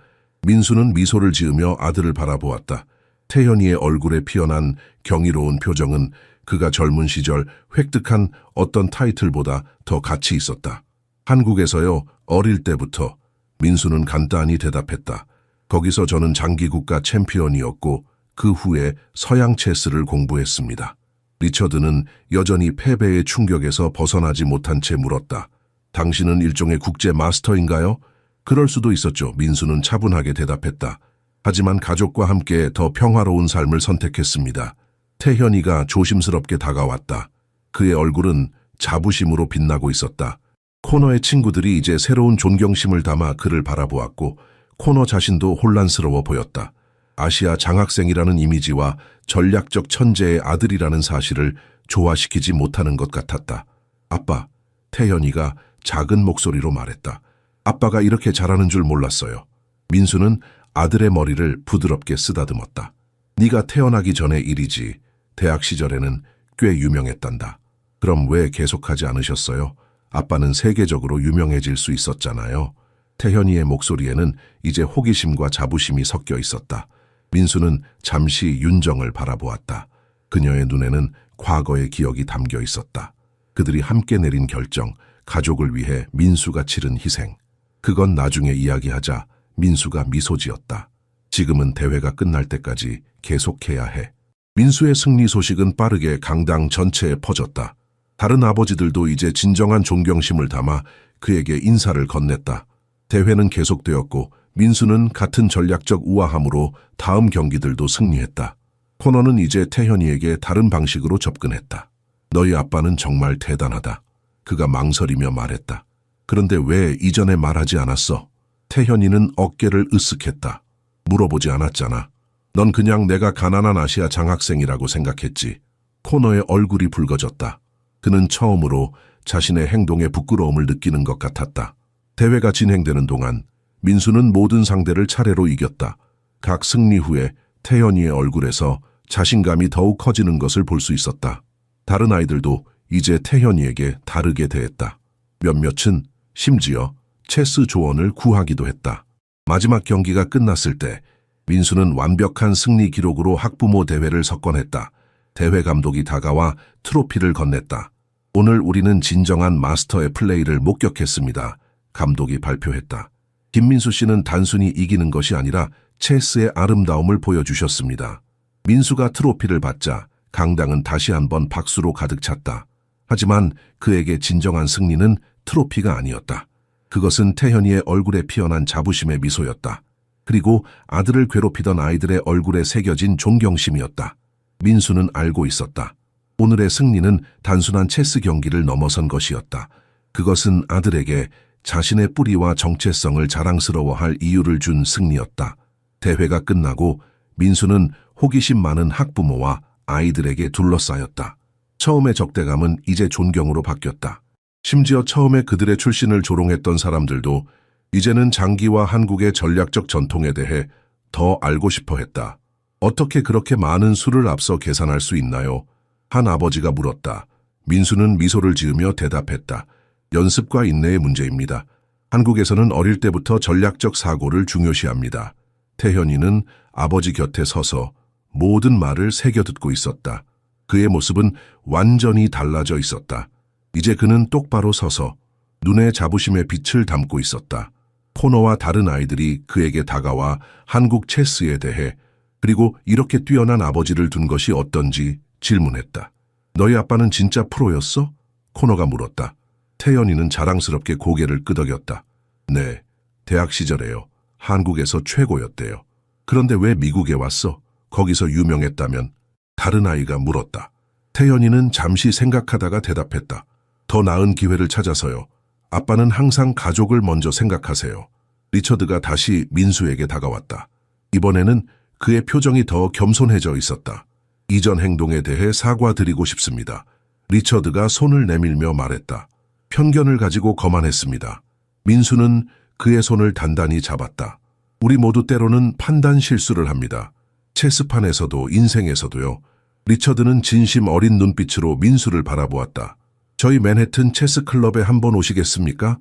민수는 미소를 지으며 아들을 바라보았다. 태현이의 얼굴에 피어난 경이로운 표정은 그가 젊은 시절 획득한 어떤 타이틀보다 더 가치 있었다. 한국에서요, 어릴 때부터. 민수는 간단히 대답했다. 거기서 저는 장기국가 챔피언이었고 그 후에 서양 체스를 공부했습니다. 리처드는 여전히 패배의 충격에서 벗어나지 못한 채 물었다. 당신은 일종의 국제 마스터인가요? 그럴 수도 있었죠. 민수는 차분하게 대답했다. 하지만 가족과 함께 더 평화로운 삶을 선택했습니다. 태현이가 조심스럽게 다가왔다. 그의 얼굴은 자부심으로 빛나고 있었다. 코너의 친구들이 이제 새로운 존경심을 담아 그를 바라보았고 코너 자신도 혼란스러워 보였다. 아시아 장학생이라는 이미지와 전략적 천재의 아들이라는 사실을 조화시키지 못하는 것 같았다. 아빠, 태현이가 작은 목소리로 말했다. 아빠가 이렇게 잘하는 줄 몰랐어요. 민수는 아들의 머리를 부드럽게 쓰다듬었다. 네가 태어나기 전의 일이지. 대학 시절에는 꽤 유명했단다. 그럼 왜 계속하지 않으셨어요? 아빠는 세계적으로 유명해질 수 있었잖아요. 태현이의 목소리에는 이제 호기심과 자부심이 섞여 있었다. 민수는 잠시 윤정을 바라보았다. 그녀의 눈에는 과거의 기억이 담겨 있었다. 그들이 함께 내린 결정, 가족을 위해 민수가 치른 희생. 그건 나중에 이야기하자 민수가 미소 지었다. 지금은 대회가 끝날 때까지 계속해야 해. 민수의 승리 소식은 빠르게 강당 전체에 퍼졌다. 다른 아버지들도 이제 진정한 존경심을 담아 그에게 인사를 건넸다. 대회는 계속되었고 민수는 같은 전략적 우아함으로 다음 경기들도 승리했다. 코너는 이제 태현이에게 다른 방식으로 접근했다. 너희 아빠는 정말 대단하다. 그가 망설이며 말했다. 그런데 왜 이전에 말하지 않았어? 태현이는 어깨를 으쓱했다. 물어보지 않았잖아. 넌 그냥 내가 가난한 아시아 장학생이라고 생각했지. 코너의 얼굴이 붉어졌다. 그는 처음으로 자신의 행동에 부끄러움을 느끼는 것 같았다. 대회가 진행되는 동안 민수는 모든 상대를 차례로 이겼다. 각 승리 후에 태연이의 얼굴에서 자신감이 더욱 커지는 것을 볼 수 있었다. 다른 아이들도 이제 태연이에게 다르게 대했다. 몇몇은 심지어 체스 조언을 구하기도 했다. 마지막 경기가 끝났을 때 민수는 완벽한 승리 기록으로 학부모 대회를 석권했다. 대회 감독이 다가와 트로피를 건넸다. 오늘 우리는 진정한 마스터의 플레이를 목격했습니다. 감독이 발표했다. 김민수 씨는 단순히 이기는 것이 아니라 체스의 아름다움을 보여주셨습니다. 민수가 트로피를 받자 강당은 다시 한번 박수로 가득 찼다. 하지만 그에게 진정한 승리는 트로피가 아니었다. 그것은 태현이의 얼굴에 피어난 자부심의 미소였다. 그리고 아들을 괴롭히던 아이들의 얼굴에 새겨진 존경심이었다. 민수는 알고 있었다. 오늘의 승리는 단순한 체스 경기를 넘어선 것이었다. 그것은 아들에게 자신의 뿌리와 정체성을 자랑스러워할 이유를 준 승리였다. 대회가 끝나고 민수는 호기심 많은 학부모와 아이들에게 둘러싸였다. 처음의 적대감은 이제 존경으로 바뀌었다. 심지어 처음에 그들의 출신을 조롱했던 사람들도 이제는 장기와 한국의 전략적 전통에 대해 더 알고 싶어 했다. 어떻게 그렇게 많은 수를 앞서 계산할 수 있나요? 한 아버지가 물었다. 민수는 미소를 지으며 대답했다. 연습과 인내의 문제입니다. 한국에서는 어릴 때부터 전략적 사고를 중요시합니다. 태현이는 아버지 곁에 서서 모든 말을 새겨듣고 있었다. 그의 모습은 완전히 달라져 있었다. 이제 그는 똑바로 서서 눈에 자부심의 빛을 담고 있었다. 코너와 다른 아이들이 그에게 다가와 한국 체스에 대해 그리고 이렇게 뛰어난 아버지를 둔 것이 어떤지 질문했다. 너희 아빠는 진짜 프로였어? 코너가 물었다. 태연이는 자랑스럽게 고개를 끄덕였다. 네, 대학 시절에요. 한국에서 최고였대요. 그런데 왜 미국에 왔어? 거기서 유명했다면? 다른 아이가 물었다. 태연이는 잠시 생각하다가 대답했다. 더 나은 기회를 찾아서요. 아빠는 항상 가족을 먼저 생각하세요. 리처드가 다시 민수에게 다가왔다. 이번에는 그의 표정이 더 겸손해져 있었다. 이전 행동에 대해 사과드리고 싶습니다. 리처드가 손을 내밀며 말했다. 편견을 가지고 거만했습니다. 민수는 그의 손을 단단히 잡았다. 우리 모두 때로는 판단 실수를 합니다. 체스판에서도 인생에서도요. 리처드는 진심 어린 눈빛으로 민수를 바라보았다. 저희 맨해튼 체스클럽에 한번 오시겠습니까?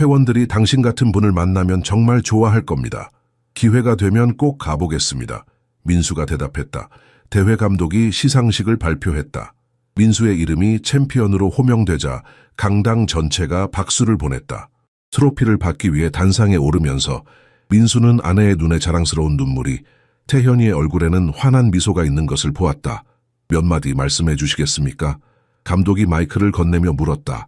회원들이 당신 같은 분을 만나면 정말 좋아할 겁니다. 기회가 되면 꼭 가보겠습니다. 민수가 대답했다. 대회 감독이 시상식을 발표했다. 민수의 이름이 챔피언으로 호명되자 강당 전체가 박수를 보냈다. 트로피를 받기 위해 단상에 오르면서 민수는 아내의 눈에 자랑스러운 눈물이, 태현이의 얼굴에는 환한 미소가 있는 것을 보았다. 몇 마디 말씀해 주시겠습니까? 감독이 마이크를 건네며 물었다.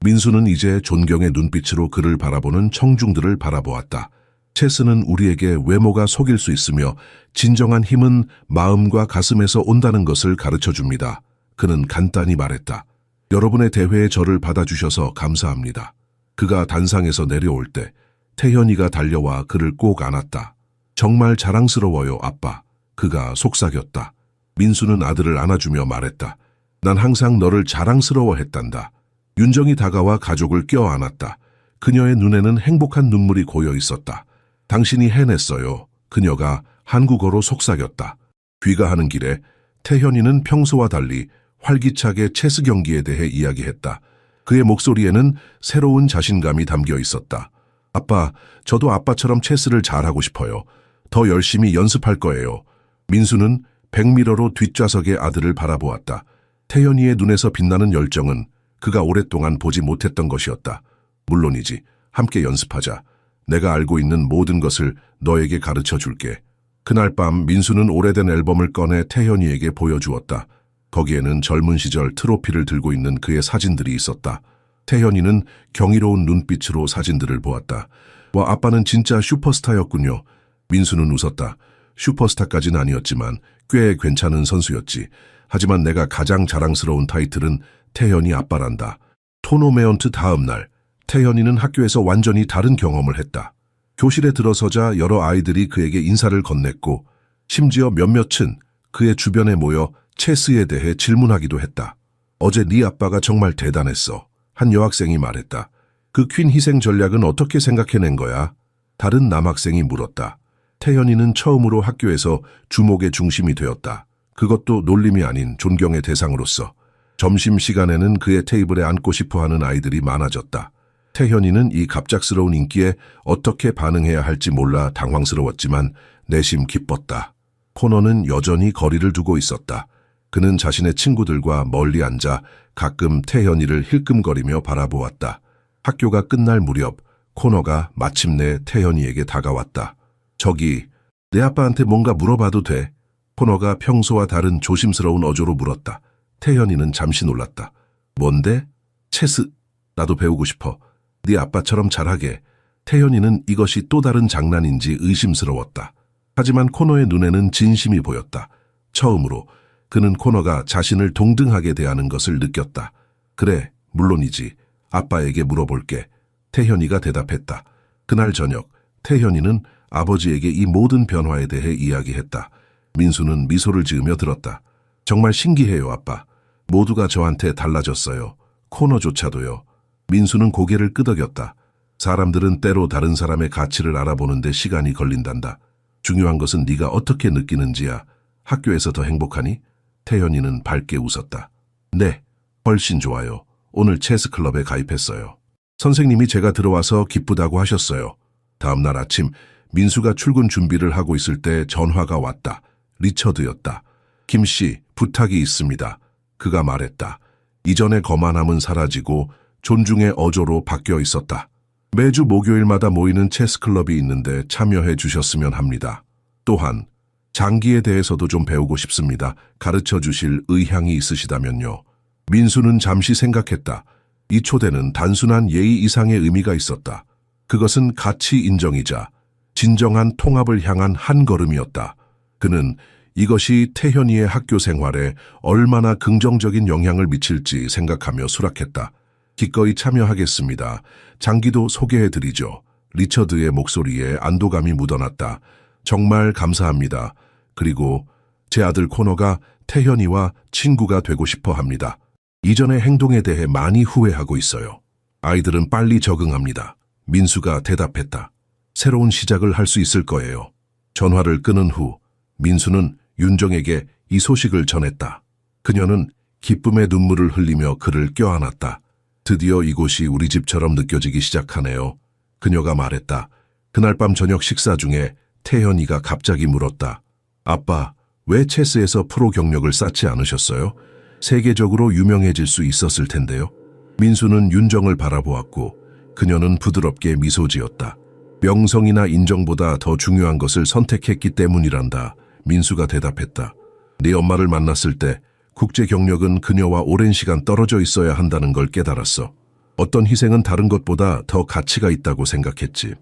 민수는 이제 존경의 눈빛으로 그를 바라보는 청중들을 바라보았다. 체스는 우리에게 외모가 속일 수 있으며 진정한 힘은 마음과 가슴에서 온다는 것을 가르쳐 줍니다. 그는 간단히 말했다. 여러분의 대회에 저를 받아주셔서 감사합니다. 그가 단상에서 내려올 때 태현이가 달려와 그를 꼭 안았다. 정말 자랑스러워요, 아빠. 그가 속삭였다. 민수는 아들을 안아주며 말했다. 난 항상 너를 자랑스러워했단다. 윤정이 다가와 가족을 껴안았다. 그녀의 눈에는 행복한 눈물이 고여 있었다. 당신이 해냈어요. 그녀가 한국어로 속삭였다. 귀가하는 길에 태현이는 평소와 달리 활기차게 체스 경기에 대해 이야기했다. 그의 목소리에는 새로운 자신감이 담겨 있었다. 아빠, 저도 아빠처럼 체스를 잘하고 싶어요. 더 열심히 연습할 거예요. 민수는 백미러로 뒷좌석의 아들을 바라보았다. 태연이의 눈에서 빛나는 열정은 그가 오랫동안 보지 못했던 것이었다. 물론이지. 함께 연습하자. 내가 알고 있는 모든 것을 너에게 가르쳐 줄게. 그날 밤 민수는 오래된 앨범을 꺼내 태현이에게 보여주었다. 거기에는 젊은 시절 트로피를 들고 있는 그의 사진들이 있었다. 태현이는 경이로운 눈빛으로 사진들을 보았다. 와, 아빠는 진짜 슈퍼스타였군요. 민수는 웃었다. 슈퍼스타까지는 아니었지만 꽤 괜찮은 선수였지. 하지만 내가 가장 자랑스러운 타이틀은 태현이 아빠란다. 토너메언트 다음 날, 태현이는 학교에서 완전히 다른 경험을 했다. 교실에 들어서자 여러 아이들이 그에게 인사를 건넸고 심지어 몇몇은 그의 주변에 모여 체스에 대해 질문하기도 했다. 어제 네 아빠가 정말 대단했어. 한 여학생이 말했다. 그 퀸 희생 전략은 어떻게 생각해낸 거야? 다른 남학생이 물었다. 태현이는 처음으로 학교에서 주목의 중심이 되었다. 그것도 놀림이 아닌 존경의 대상으로서. 점심시간에는 그의 테이블에 앉고 싶어하는 아이들이 많아졌다. 태현이는 이 갑작스러운 인기에 어떻게 반응해야 할지 몰라 당황스러웠지만 내심 기뻤다. 코너는 여전히 거리를 두고 있었다. 그는 자신의 친구들과 멀리 앉아 가끔 태현이를 힐끔거리며 바라보았다. 학교가 끝날 무렵 코너가 마침내 태현이에게 다가왔다. 저기, 내 아빠한테 뭔가 물어봐도 돼? 코너가 평소와 다른 조심스러운 어조로 물었다. 태현이는 잠시 놀랐다. 뭔데? 체스. 나도 배우고 싶어. 네 아빠처럼 잘하게. 태현이는 이것이 또 다른 장난인지 의심스러웠다. 하지만 코너의 눈에는 진심이 보였다. 처음으로 그는 코너가 자신을 동등하게 대하는 것을 느꼈다. 그래, 물론이지. 아빠에게 물어볼게. 태현이가 대답했다. 그날 저녁, 태현이는 아버지에게 이 모든 변화에 대해 이야기했다. 민수는 미소를 지으며 들었다. 정말 신기해요, 아빠. 모두가 저한테 달라졌어요. 코너조차도요. 민수는 고개를 끄덕였다. 사람들은 때로 다른 사람의 가치를 알아보는데 시간이 걸린단다. 중요한 것은 네가 어떻게 느끼는지야. 학교에서 더 행복하니? 태현이는 밝게 웃었다. 네, 훨씬 좋아요. 오늘 체스클럽에 가입했어요. 선생님이 제가 들어와서 기쁘다고 하셨어요. 다음 날 아침 민수가 출근 준비를 하고 있을 때 전화가 왔다. 리처드였다. 김 씨, 부탁이 있습니다. 그가 말했다. 이전의 거만함은 사라지고 존중의 어조로 바뀌어 있었다. 매주 목요일마다 모이는 체스클럽이 있는데 참여해 주셨으면 합니다. 또한 장기에 대해서도 좀 배우고 싶습니다. 가르쳐 주실 의향이 있으시다면요. 민수는 잠시 생각했다. 이 초대는 단순한 예의 이상의 의미가 있었다. 그것은 가치 인정이자 진정한 통합을 향한 한 걸음이었다. 그는 이것이 태현이의 학교 생활에 얼마나 긍정적인 영향을 미칠지 생각하며 수락했다. 기꺼이 참여하겠습니다. 장기도 소개해드리죠. 리처드의 목소리에 안도감이 묻어났다. 정말 감사합니다. 그리고 제 아들 코너가 태현이와 친구가 되고 싶어 합니다. 이전의 행동에 대해 많이 후회하고 있어요. 아이들은 빨리 적응합니다. 민수가 대답했다. 새로운 시작을 할 수 있을 거예요. 전화를 끊은 후 민수는 윤정에게 이 소식을 전했다. 그녀는 기쁨의 눈물을 흘리며 그를 껴안았다. 드디어 이곳이 우리 집처럼 느껴지기 시작하네요. 그녀가 말했다. 그날 밤 저녁 식사 중에 태현이가 갑자기 물었다. 아빠, 왜 체스에서 프로 경력을 쌓지 않으셨어요? 세계적으로 유명해질 수 있었을 텐데요. 민수는 윤정을 바라보았고 그녀는 부드럽게 미소 지었다. 명성이나 인정보다 더 중요한 것을 선택했기 때문이란다. 민수가 대답했다. 네 엄마를 만났을 때 국제 경력은 그녀와 오랜 시간 떨어져 있어야 한다는 걸 깨달았어. 어떤 희생은 다른 것보다 더 가치가 있다고 생각했지.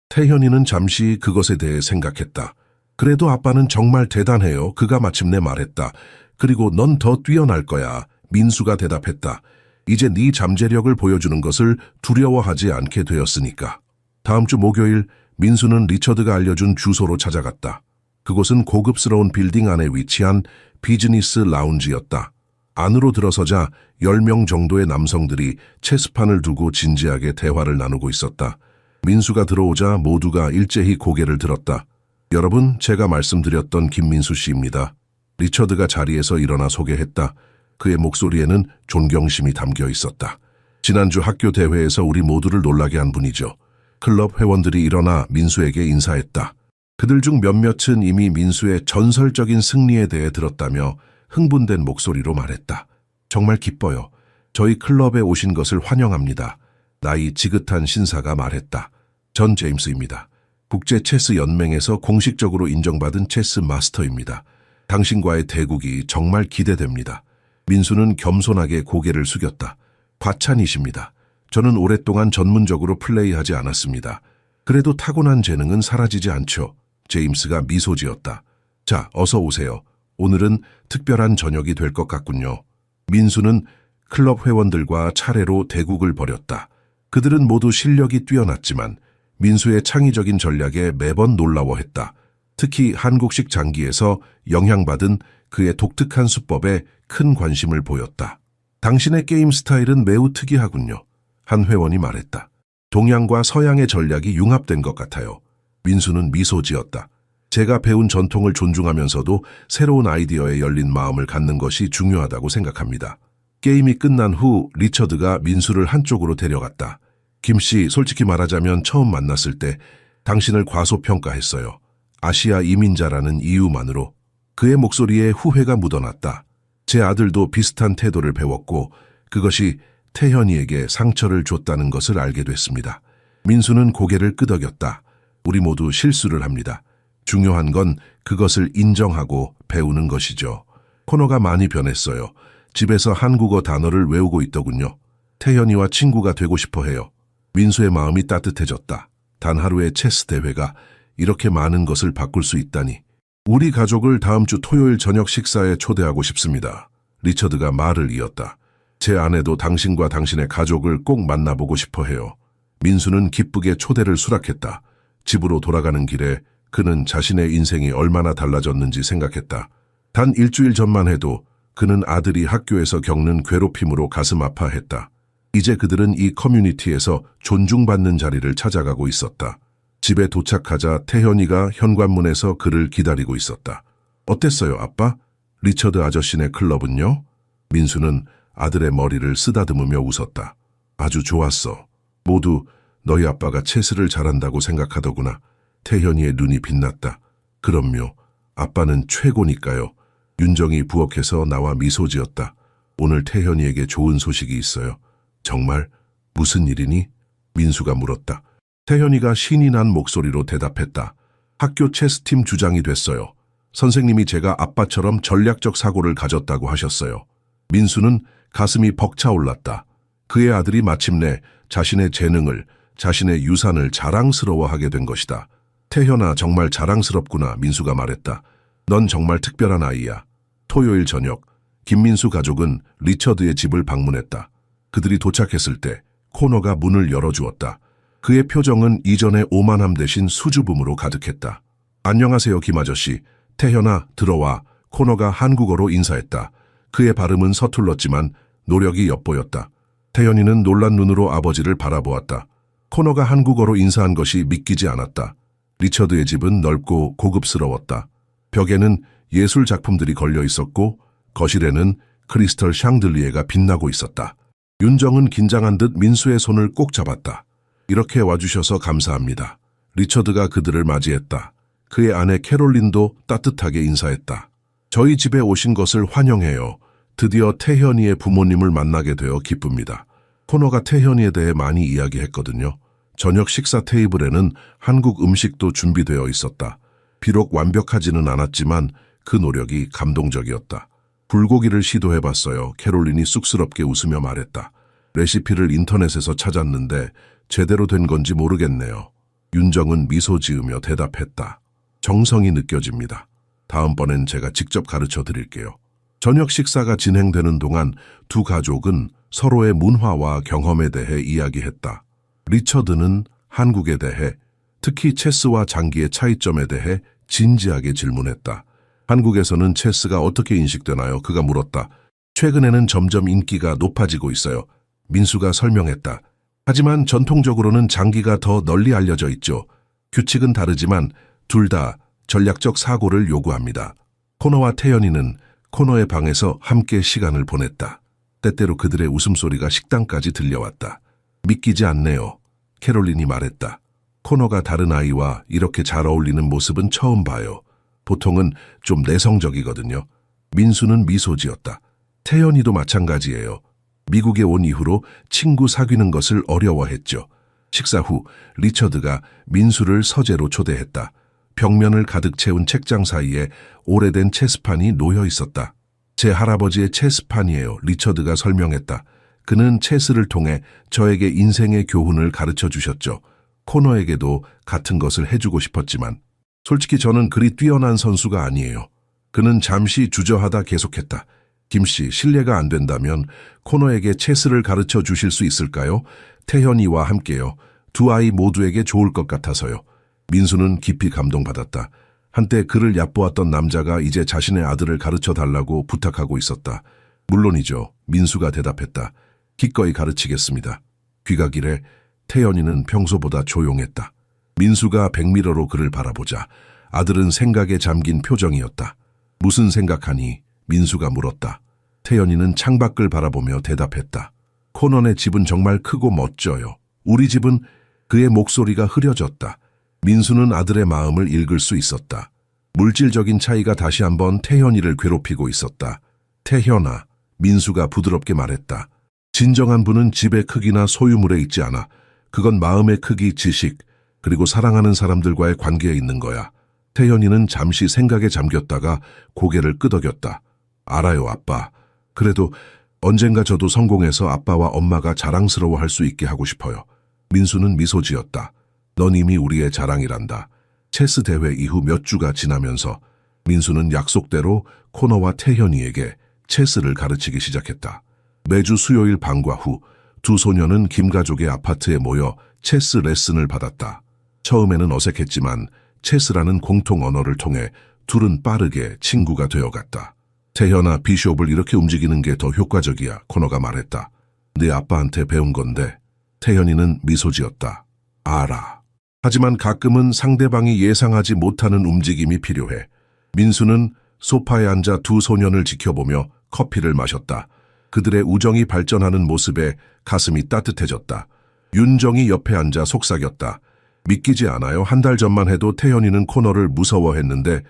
태현이는 잠시 그것에 대해 생각했다. 그래도 아빠는 정말 대단해요. 그가 마침내 말했다. 그리고 넌 더 뛰어날 거야. 민수가 대답했다. 이제 네 잠재력을 보여주는 것을 두려워하지 않게 되었으니까. 다음 주 목요일 민수는 리처드가 알려준 주소로 찾아갔다. 그곳은 고급스러운 빌딩 안에 위치한 비즈니스 라운지였다. 안으로 들어서자 10명 정도의 남성들이 체스판을 두고 진지하게 대화를 나누고 있었다. 민수가 들어오자 모두가 일제히 고개를 들었다. 여러분, 제가 말씀드렸던 김민수 씨입니다. 리처드가 자리에서 일어나 소개했다. 그의 목소리에는 존경심이 담겨 있었다. 지난주 학교 대회에서 우리 모두를 놀라게 한 분이죠. 클럽 회원들이 일어나 민수에게 인사했다. 그들 중 몇몇은 이미 민수의 전설적인 승리에 대해 들었다며 흥분된 목소리로 말했다. 정말 기뻐요. 저희 클럽에 오신 것을 환영합니다. 나이 지긋한 신사가 말했다. 전 제임스입니다. 국제 체스 연맹에서 공식적으로 인정받은 체스 마스터입니다. 당신과의 대국이 정말 기대됩니다. 민수는 겸손하게 고개를 숙였다. 과찬이십니다. 저는 오랫동안 전문적으로 플레이하지 않았습니다. 그래도 타고난 재능은 사라지지 않죠. 제임스가 미소 지었다. 자, 어서 오세요. 오늘은 특별한 저녁이 될 것 같군요. 민수는 클럽 회원들과 차례로 대국을 벌였다. 그들은 모두 실력이 뛰어났지만 민수의 창의적인 전략에 매번 놀라워했다. 특히 한국식 장기에서 영향받은 그의 독특한 수법에 큰 관심을 보였다. 당신의 게임 스타일은 매우 특이하군요. 한 회원이 말했다. 동양과 서양의 전략이 융합된 것 같아요. 민수는 미소 지었다. 제가 배운 전통을 존중하면서도 새로운 아이디어에 열린 마음을 갖는 것이 중요하다고 생각합니다. 게임이 끝난 후 리처드가 민수를 한쪽으로 데려갔다. 김씨, 솔직히 말하자면 처음 만났을 때 당신을 과소평가했어요. 아시아 이민자라는 이유만으로. 그의 목소리에 후회가 묻어났다. 제 아들도 비슷한 태도를 배웠고 그것이 태현이에게 상처를 줬다는 것을 알게 됐습니다. 민수는 고개를 끄덕였다. 우리 모두 실수를 합니다. 중요한 건 그것을 인정하고 배우는 것이죠. 코너가 많이 변했어요. 집에서 한국어 단어를 외우고 있더군요. 태현이와 친구가 되고 싶어 해요. 민수의 마음이 따뜻해졌다. 단 하루의 체스 대회가 이렇게 많은 것을 바꿀 수 있다니. 우리 가족을 다음 주 토요일 저녁 식사에 초대하고 싶습니다. 리처드가 말을 이었다. 제 아내도 당신과 당신의 가족을 꼭 만나보고 싶어 해요. 민수는 기쁘게 초대를 수락했다. 집으로 돌아가는 길에 그는 자신의 인생이 얼마나 달라졌는지 생각했다. 단 일주일 전만 해도 그는 아들이 학교에서 겪는 괴롭힘으로 가슴 아파했다. 이제 그들은 이 커뮤니티에서 존중받는 자리를 찾아가고 있었다. 집에 도착하자 태현이가 현관문에서 그를 기다리고 있었다. 어땠어요, 아빠? 리처드 아저씨네 클럽은요? 민수는 아들의 머리를 쓰다듬으며 웃었다. 아주 좋았어. 모두 너희 아빠가 체스를 잘한다고 생각하더구나. 태현이의 눈이 빛났다. 그럼요. 아빠는 최고니까요. 윤정이 부엌에서 나와 미소 지었다. 오늘 태현이에게 좋은 소식이 있어요. 정말? 무슨 일이니? 민수가 물었다. 태현이가 신이 난 목소리로 대답했다. 학교 체스팀 주장이 됐어요. 선생님이 제가 아빠처럼 전략적 사고를 가졌다고 하셨어요. 민수는 가슴이 벅차올랐다. 그의 아들이 마침내 자신의 재능을, 자신의 유산을 자랑스러워하게 된 것이다. 태현아, 정말 자랑스럽구나, 민수가 말했다. 넌 정말 특별한 아이야. 토요일 저녁, 김민수 가족은 리처드의 집을 방문했다. 그들이 도착했을 때 코너가 문을 열어주었다. 그의 표정은 이전의 오만함 대신 수줍음으로 가득했다. 안녕하세요, 김 아저씨. 태현아, 들어와. 코너가 한국어로 인사했다. 그의 발음은 서툴렀지만 노력이 엿보였다. 태현이는 놀란 눈으로 아버지를 바라보았다. 코너가 한국어로 인사한 것이 믿기지 않았다. 리처드의 집은 넓고 고급스러웠다. 벽에는 예술 작품들이 걸려 있었고 거실에는 크리스털 샹들리에가 빛나고 있었다. 윤정은 긴장한 듯 민수의 손을 꼭 잡았다. 이렇게 와주셔서 감사합니다. 리처드가 그들을 맞이했다. 그의 아내 캐롤린도 따뜻하게 인사했다. 저희 집에 오신 것을 환영해요. 드디어 태현이의 부모님을 만나게 되어 기쁩니다. 코너가 태현이에 대해 많이 이야기했거든요. 저녁 식사 테이블에는 한국 음식도 준비되어 있었다. 비록 완벽하지는 않았지만 그 노력이 감동적이었다. 불고기를 시도해봤어요. 캐롤린이 쑥스럽게 웃으며 말했다. 레시피를 인터넷에서 찾았는데 제대로 된 건지 모르겠네요. 윤정은 미소 지으며 대답했다. 정성이 느껴집니다. 다음번엔 제가 직접 가르쳐 드릴게요. 저녁 식사가 진행되는 동안 두 가족은 서로의 문화와 경험에 대해 이야기했다. 리처드는 한국에 대해, 특히 체스와 장기의 차이점에 대해 진지하게 질문했다. 한국에서는 체스가 어떻게 인식되나요? 그가 물었다. 최근에는 점점 인기가 높아지고 있어요. 민수가 설명했다. 하지만 전통적으로는 장기가 더 널리 알려져 있죠. 규칙은 다르지만 둘 다 전략적 사고를 요구합니다. 코너와 태연이는 코너의 방에서 함께 시간을 보냈다. 때때로 그들의 웃음소리가 식당까지 들려왔다. 믿기지 않네요. 캐롤린이 말했다. 코너가 다른 아이와 이렇게 잘 어울리는 모습은 처음 봐요. 보통은 좀 내성적이거든요. 민수는 미소 지었다. 태연이도 마찬가지예요. 미국에 온 이후로 친구 사귀는 것을 어려워했죠. 식사 후 리처드가 민수를 서재로 초대했다. 벽면을 가득 채운 책장 사이에 오래된 체스판이 놓여 있었다. 제 할아버지의 체스판이에요. 리처드가 설명했다. 그는 체스를 통해 저에게 인생의 교훈을 가르쳐 주셨죠. 코너에게도 같은 것을 해주고 싶었지만 솔직히 저는 그리 뛰어난 선수가 아니에요. 그는 잠시 주저하다 계속했다. 김씨, 실례가 안 된다면 코너에게 체스를 가르쳐 주실 수 있을까요? 태현이와 함께요. 두 아이 모두에게 좋을 것 같아서요. 민수는 깊이 감동받았다. 한때 그를 얕보았던 남자가 이제 자신의 아들을 가르쳐 달라고 부탁하고 있었다. 물론이죠. 민수가 대답했다. 기꺼이 가르치겠습니다. 귀가길에 태연이는 평소보다 조용했다. 민수가 백미러로 그를 바라보자 아들은 생각에 잠긴 표정이었다. 무슨 생각하니? 민수가 물었다. 태연이는 창밖을 바라보며 대답했다. 코넌의 집은 정말 크고 멋져요. 우리 집은 그의 목소리가 흐려졌다. 민수는 아들의 마음을 읽을 수 있었다. 물질적인 차이가 다시 한번 태현이를 괴롭히고 있었다. 태현아, 민수가 부드럽게 말했다. 진정한 부는 집의 크기나 소유물에 있지 않아. 그건 마음의 크기, 지식, 그리고 사랑하는 사람들과의 관계에 있는 거야. 태현이는 잠시 생각에 잠겼다가 고개를 끄덕였다. 알아요, 아빠. 그래도 언젠가 저도 성공해서 아빠와 엄마가 자랑스러워할 수 있게 하고 싶어요. 민수는 미소 지었다. 넌 이미 우리의 자랑이란다. 체스 대회 이후 몇 주가 지나면서 민수는 약속대로 코너와 태현이에게 체스를 가르치기 시작했다. 매주 수요일 방과 후 두 소녀는 김가족의 아파트에 모여 체스 레슨을 받았다. 처음에는 어색했지만 체스라는 공통 언어를 통해 둘은 빠르게 친구가 되어갔다. 태현아, 비숍을 이렇게 움직이는 게 더 효과적이야, 코너가 말했다. 네 아빠한테 배운 건데. 태현이는 미소 지었다. 알아. 하지만 가끔은 상대방이 예상하지 못하는 움직임이 필요해. 민수는 소파에 앉아 두 소년을 지켜보며 커피를 마셨다. 그들의 우정이 발전하는 모습에 가슴이 따뜻해졌다. 윤정이 옆에 앉아 속삭였다. 믿기지 않아요? 한 달 전만 해도 태현이는 코너를 무서워했는데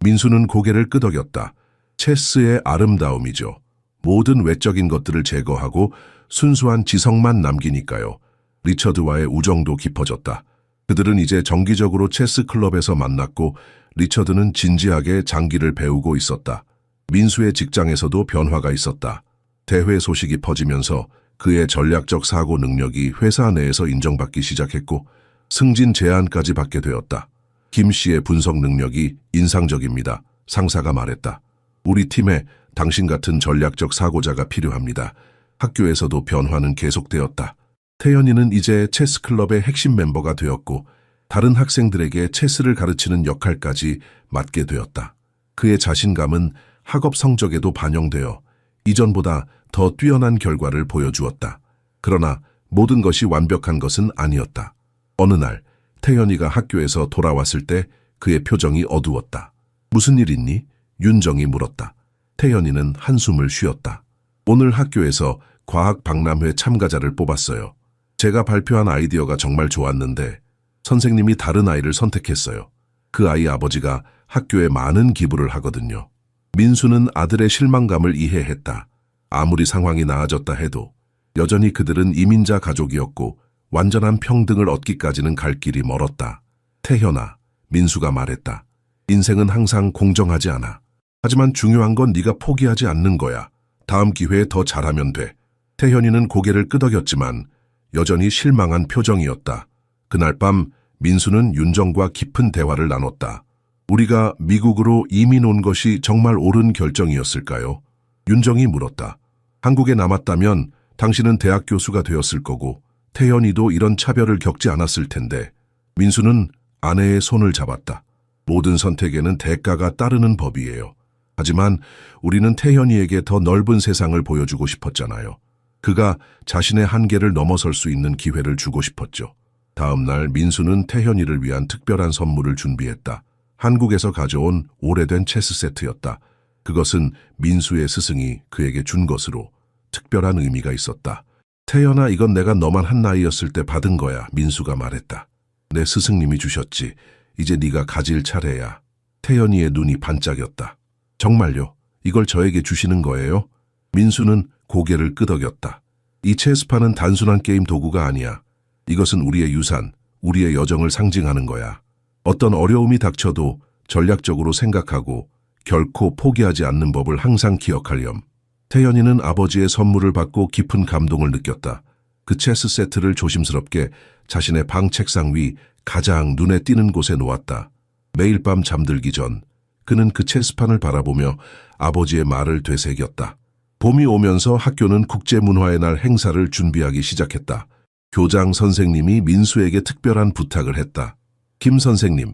민수는 고개를 끄덕였다. 체스의 아름다움이죠. 모든 외적인 것들을 제거하고 순수한 지성만 남기니까요. 리처드와의 우정도 깊어졌다. 그들은 이제 정기적으로 체스 클럽에서 만났고 리처드는 진지하게 장기를 배우고 있었다. 민수의 직장에서도 변화가 있었다. 대회 소식이 퍼지면서 그의 전략적 사고 능력이 회사 내에서 인정받기 시작했고 승진 제안까지 받게 되었다. 김 씨의 분석 능력이 인상적입니다. 상사가 말했다. 우리 팀에 당신 같은 전략적 사고자가 필요합니다. 학교에서도 변화는 계속되었다. 태연이는 이제 체스클럽의 핵심 멤버가 되었고 다른 학생들에게 체스를 가르치는 역할까지 맡게 되었다. 그의 자신감은 학업 성적에도 반영되어 이전보다 더 뛰어난 결과를 보여주었다. 그러나 모든 것이 완벽한 것은 아니었다. 어느 날 태연이가 학교에서 돌아왔을 때 그의 표정이 어두웠다. 무슨 일 있니? 윤정이 물었다. 태연이는 한숨을 쉬었다. 오늘 학교에서 과학 박람회 참가자를 뽑았어요. 제가 발표한 아이디어가 정말 좋았는데 선생님이 다른 아이를 선택했어요. 그 아이 아버지가 학교에 많은 기부를 하거든요. 민수는 아들의 실망감을 이해했다. 아무리 상황이 나아졌다 해도 여전히 그들은 이민자 가족이었고 완전한 평등을 얻기까지는 갈 길이 멀었다. 태현아, 민수가 말했다. 인생은 항상 공정하지 않아. 하지만 중요한 건 네가 포기하지 않는 거야. 다음 기회에 더 잘하면 돼. 태현이는 고개를 끄덕였지만 여전히 실망한 표정이었다. 그날 밤 민수는 윤정과 깊은 대화를 나눴다. 우리가 미국으로 이민 온 것이 정말 옳은 결정이었을까요? 윤정이 물었다. 한국에 남았다면 당신은 대학 교수가 되었을 거고 태연이도 이런 차별을 겪지 않았을 텐데. 민수는 아내의 손을 잡았다. 모든 선택에는 대가가 따르는 법이에요. 하지만 우리는 태연이에게 더 넓은 세상을 보여주고 싶었잖아요. 그가 자신의 한계를 넘어설 수 있는 기회를 주고 싶었죠. 다음 날 민수는 태현이를 위한 특별한 선물을 준비했다. 한국에서 가져온 오래된 체스 세트였다. 그것은 민수의 스승이 그에게 준 것으로 특별한 의미가 있었다. 태연아, 이건 내가 너만 한 나이였을 때 받은 거야. 민수가 말했다. 내 스승님이 주셨지. 이제 네가 가질 차례야. 태연이의 눈이 반짝였다. 정말요? 이걸 저에게 주시는 거예요? 민수는 고개를 끄덕였다. 이 체스판은 단순한 게임 도구가 아니야. 이것은 우리의 유산, 우리의 여정을 상징하는 거야. 어떤 어려움이 닥쳐도 전략적으로 생각하고 결코 포기하지 않는 법을 항상 기억하렴. 태연이는 아버지의 선물을 받고 깊은 감동을 느꼈다. 그 체스 세트를 조심스럽게 자신의 방 책상 위 가장 눈에 띄는 곳에 놓았다. 매일 밤 잠들기 전 그는 그 체스판을 바라보며 아버지의 말을 되새겼다. 봄이 오면서 학교는 국제문화의 날 행사를 준비하기 시작했다. 교장 선생님이 민수에게 특별한 부탁을 했다. 김 선생님,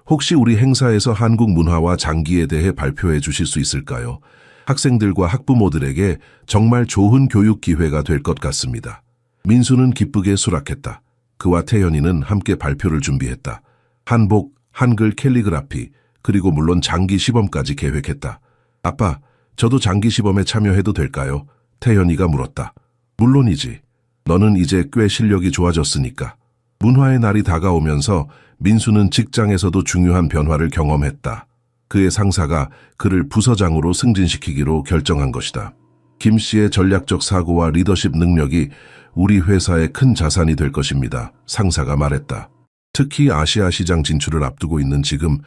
혹시 우리 행사에서 한국 문화와 장기에 대해 발표해 주실 수 있을까요? 학생들과 학부모들에게 정말 좋은 교육 기회가 될 것 같습니다. 민수는 기쁘게 수락했다. 그와 태연이는 함께 발표를 준비했다. 한복, 한글 캘리그라피, 그리고 물론 장기 시범까지 계획했다. 아빠, 저도 장기 시범에 참여해도 될까요? 태연이가 물었다. 물론이지. 너는 이제 꽤 실력이 좋아졌으니까. 문화의 날이 다가오면서 민수는 직장에서도 중요한 변화를 경험했다. 그의 상사가 그를 부서장으로 승진시키기로 결정한 것이다. 김 씨의 전략적 사고와 리더십 능력이 우리 회사의 큰 자산이 될 것입니다. 상사가 말했다. 특히 아시아 시장 진출을 앞두고 있는 지금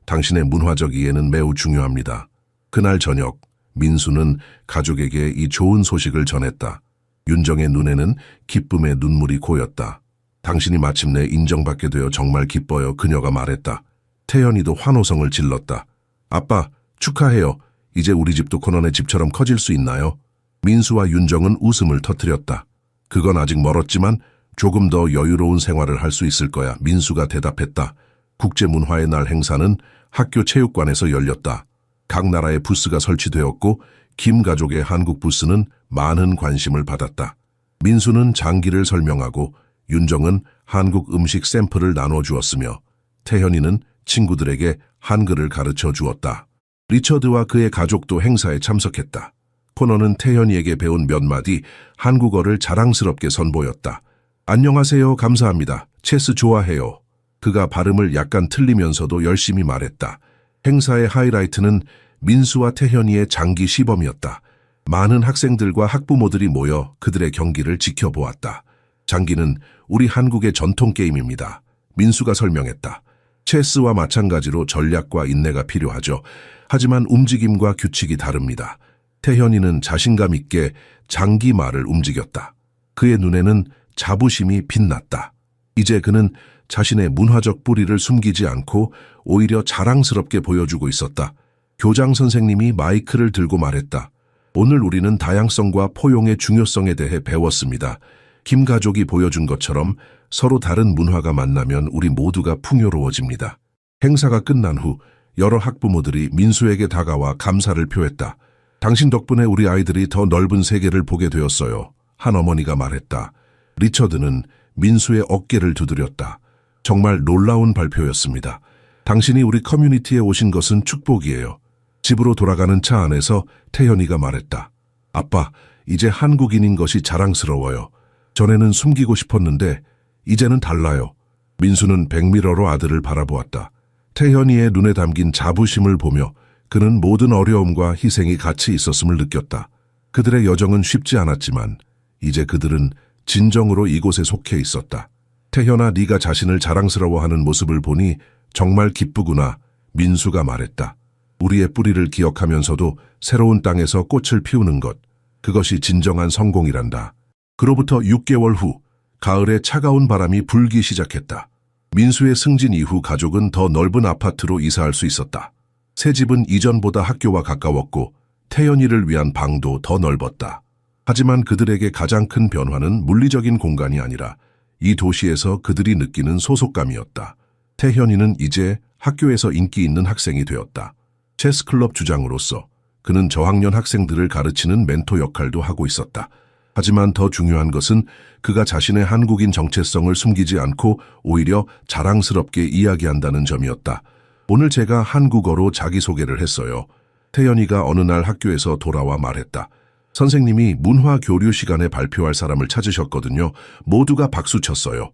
당신의 문화적 이해는 매우 중요합니다. 그날 저녁 민수는 가족에게 이 좋은 소식을 전했다. 윤정의 눈에는 기쁨의 눈물이 고였다. 당신이 마침내 인정받게 되어 정말 기뻐요. 그녀가 말했다. 태연이도 환호성을 질렀다. 아빠, 축하해요. 이제 우리 집도 코넌의 집처럼 커질 수 있나요? 민수와 윤정은 웃음을 터뜨렸다. 그건 아직 멀었지만 조금 더 여유로운 생활을 할 수 있을 거야. 민수가 대답했다. 국제문화의 날 행사는 학교 체육관에서 열렸다. 각 나라의 부스가 설치되었고 김 가족의 한국 부스는 많은 관심을 받았다. 민수는 장기를 설명하고 윤정은 한국 음식 샘플을 나눠주었으며 태현이는 친구들에게 한글을 가르쳐 주었다. 리처드와 그의 가족도 행사에 참석했다. 코너는 태현이에게 배운 몇 마디 한국어를 자랑스럽게 선보였다. 안녕하세요. 감사합니다. 체스 좋아해요. 그가 발음을 약간 틀리면서도 열심히 말했다. 행사의 하이라이트는 민수와 태현이의 장기 시범이었다. 많은 학생들과 학부모들이 모여 그들의 경기를 지켜보았다. 장기는 우리 한국의 전통 게임입니다. 민수가 설명했다. 체스와 마찬가지로 전략과 인내가 필요하죠. 하지만 움직임과 규칙이 다릅니다. 태현이는 자신감 있게 장기 말을 움직였다. 그의 눈에는 자부심이 빛났다. 이제 그는 자신의 문화적 뿌리를 숨기지 않고 오히려 자랑스럽게 보여주고 있었다. 교장 선생님이 마이크를 들고 말했다. 오늘 우리는 다양성과 포용의 중요성에 대해 배웠습니다. 김 가족이 보여준 것처럼 서로 다른 문화가 만나면 우리 모두가 풍요로워집니다. 행사가 끝난 후 여러 학부모들이 민수에게 다가와 감사를 표했다. 당신 덕분에 우리 아이들이 더 넓은 세계를 보게 되었어요. 한 어머니가 말했다. 리처드는 민수의 어깨를 두드렸다. 정말 놀라운 발표였습니다. 당신이 우리 커뮤니티에 오신 것은 축복이에요. 집으로 돌아가는 차 안에서 태현이가 말했다. 아빠, 이제 한국인인 것이 자랑스러워요. 전에는 숨기고 싶었는데 이제는 달라요. 민수는 백미러로 아들을 바라보았다. 태현이의 눈에 담긴 자부심을 보며 그는 모든 어려움과 희생이 같이 있었음을 느꼈다. 그들의 여정은 쉽지 않았지만 이제 그들은 진정으로 이곳에 속해 있었다. 태현아, 네가 자신을 자랑스러워하는 모습을 보니 정말 기쁘구나. 민수가 말했다. 우리의 뿌리를 기억하면서도 새로운 땅에서 꽃을 피우는 것, 그것이 진정한 성공이란다. 그로부터 6개월 후 가을에 차가운 바람이 불기 시작했다. 민수의 승진 이후 가족은 더 넓은 아파트로 이사할 수 있었다. 새 집은 이전보다 학교와 가까웠고 태연이를 위한 방도 더 넓었다. 하지만 그들에게 가장 큰 변화는 물리적인 공간이 아니라 이 도시에서 그들이 느끼는 소속감이었다. 태현이는 이제 학교에서 인기 있는 학생이 되었다. 체스클럽 주장으로서 그는 저학년 학생들을 가르치는 멘토 역할도 하고 있었다. 하지만 더 중요한 것은 그가 자신의 한국인 정체성을 숨기지 않고 오히려 자랑스럽게 이야기한다는 점이었다. 오늘 제가 한국어로 자기소개를 했어요. 태연이가 어느 날 학교에서 돌아와 말했다. 선생님이 문화 교류 시간에 발표할 사람을 찾으셨거든요. 모두가 박수쳤어요.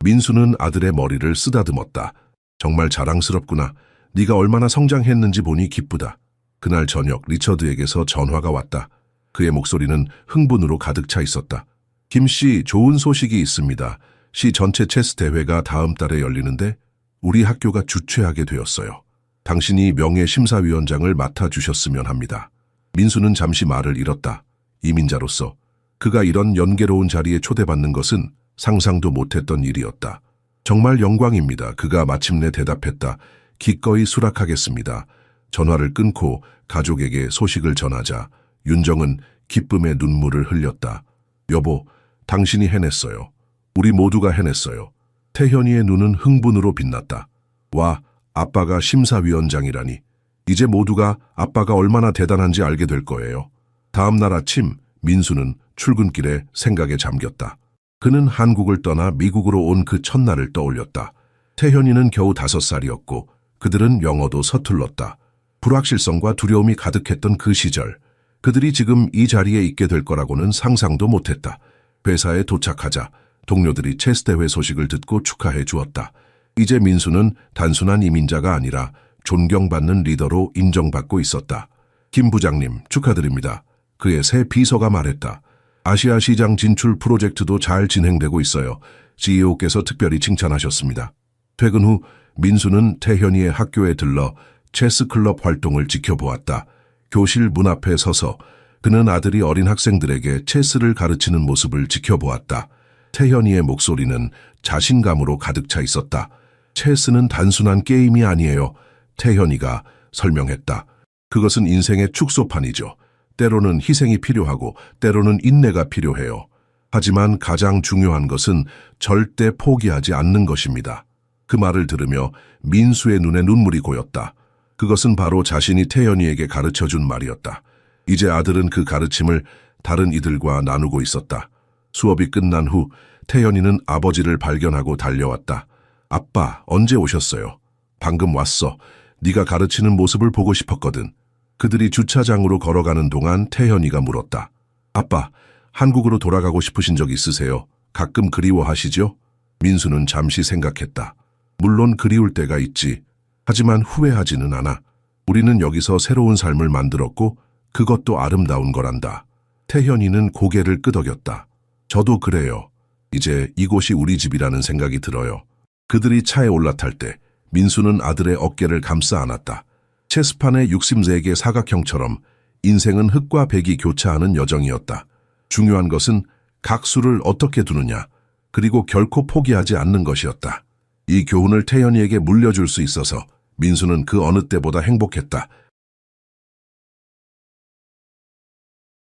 민수는 아들의 머리를 쓰다듬었다. 정말 자랑스럽구나. 네가 얼마나 성장했는지 보니 기쁘다. 그날 저녁 리처드에게서 전화가 왔다. 그의 목소리는 흥분으로 가득 차 있었다. 김 씨, 좋은 소식이 있습니다. 시 전체 체스 대회가 다음 달에 열리는데 우리 학교가 주최하게 되었어요. 당신이 명예심사위원장을 맡아주셨으면 합니다. 민수는 잠시 말을 잃었다. 이민자로서 그가 이런 연계로운 자리에 초대받는 것은 상상도 못했던 일이었다. 정말 영광입니다. 그가 마침내 대답했다. 기꺼이 수락하겠습니다. 전화를 끊고 가족에게 소식을 전하자 윤정은 기쁨의 눈물을 흘렸다. 여보, 당신이 해냈어요. 우리 모두가 해냈어요. 태현이의 눈은 흥분으로 빛났다. 와, 아빠가 심사위원장이라니. 이제 모두가 아빠가 얼마나 대단한지 알게 될 거예요. 다음 날 아침 민수는 출근길에 생각에 잠겼다. 그는 한국을 떠나 미국으로 온 그 첫날을 떠올렸다. 태현이는 겨우 5살이었고 그들은 영어도 서툴렀다. 불확실성과 두려움이 가득했던 그 시절. 그들이 지금 이 자리에 있게 될 거라고는 상상도 못했다. 회사에 도착하자 동료들이 체스 대회 소식을 듣고 축하해 주었다. 이제 민수는 단순한 이민자가 아니라 존경받는 리더로 인정받고 있었다. 김 부장님, 축하드립니다. 그의 새 비서가 말했다. 아시아 시장 진출 프로젝트도 잘 진행되고 있어요. CEO께서 특별히 칭찬하셨습니다. 퇴근 후 민수는 태현이의 학교에 들러 체스클럽 활동을 지켜보았다. 교실 문 앞에 서서 그는 아들이 어린 학생들에게 체스를 가르치는 모습을 지켜보았다. 태현이의 목소리는 자신감으로 가득 차 있었다. 체스는 단순한 게임이 아니에요. 태현이가 설명했다. 그것은 인생의 축소판이죠. 때로는 희생이 필요하고 때로는 인내가 필요해요. 하지만 가장 중요한 것은 절대 포기하지 않는 것입니다. 그 말을 들으며 민수의 눈에 눈물이 고였다. 그것은 바로 자신이 태연이에게 가르쳐준 말이었다. 이제 아들은 그 가르침을 다른 이들과 나누고 있었다. 수업이 끝난 후 태연이는 아버지를 발견하고 달려왔다. 아빠, 언제 오셨어요? 방금 왔어. 네가 가르치는 모습을 보고 싶었거든. 그들이 주차장으로 걸어가는 동안 태현이가 물었다. 아빠, 한국으로 돌아가고 싶으신 적 있으세요? 가끔 그리워하시죠? 민수는 잠시 생각했다. 물론 그리울 때가 있지. 하지만 후회하지는 않아. 우리는 여기서 새로운 삶을 만들었고 그것도 아름다운 거란다. 태현이는 고개를 끄덕였다. 저도 그래요. 이제 이곳이 우리 집이라는 생각이 들어요. 그들이 차에 올라탈 때 민수는 아들의 어깨를 감싸 안았다. 체스판의 64개 사각형처럼 인생은 흑과 백이 교차하는 여정이었다. 중요한 것은 각 수를 어떻게 두느냐, 그리고 결코 포기하지 않는 것이었다. 이 교훈을 태연이에게 물려줄 수 있어서 민수는 그 어느 때보다 행복했다.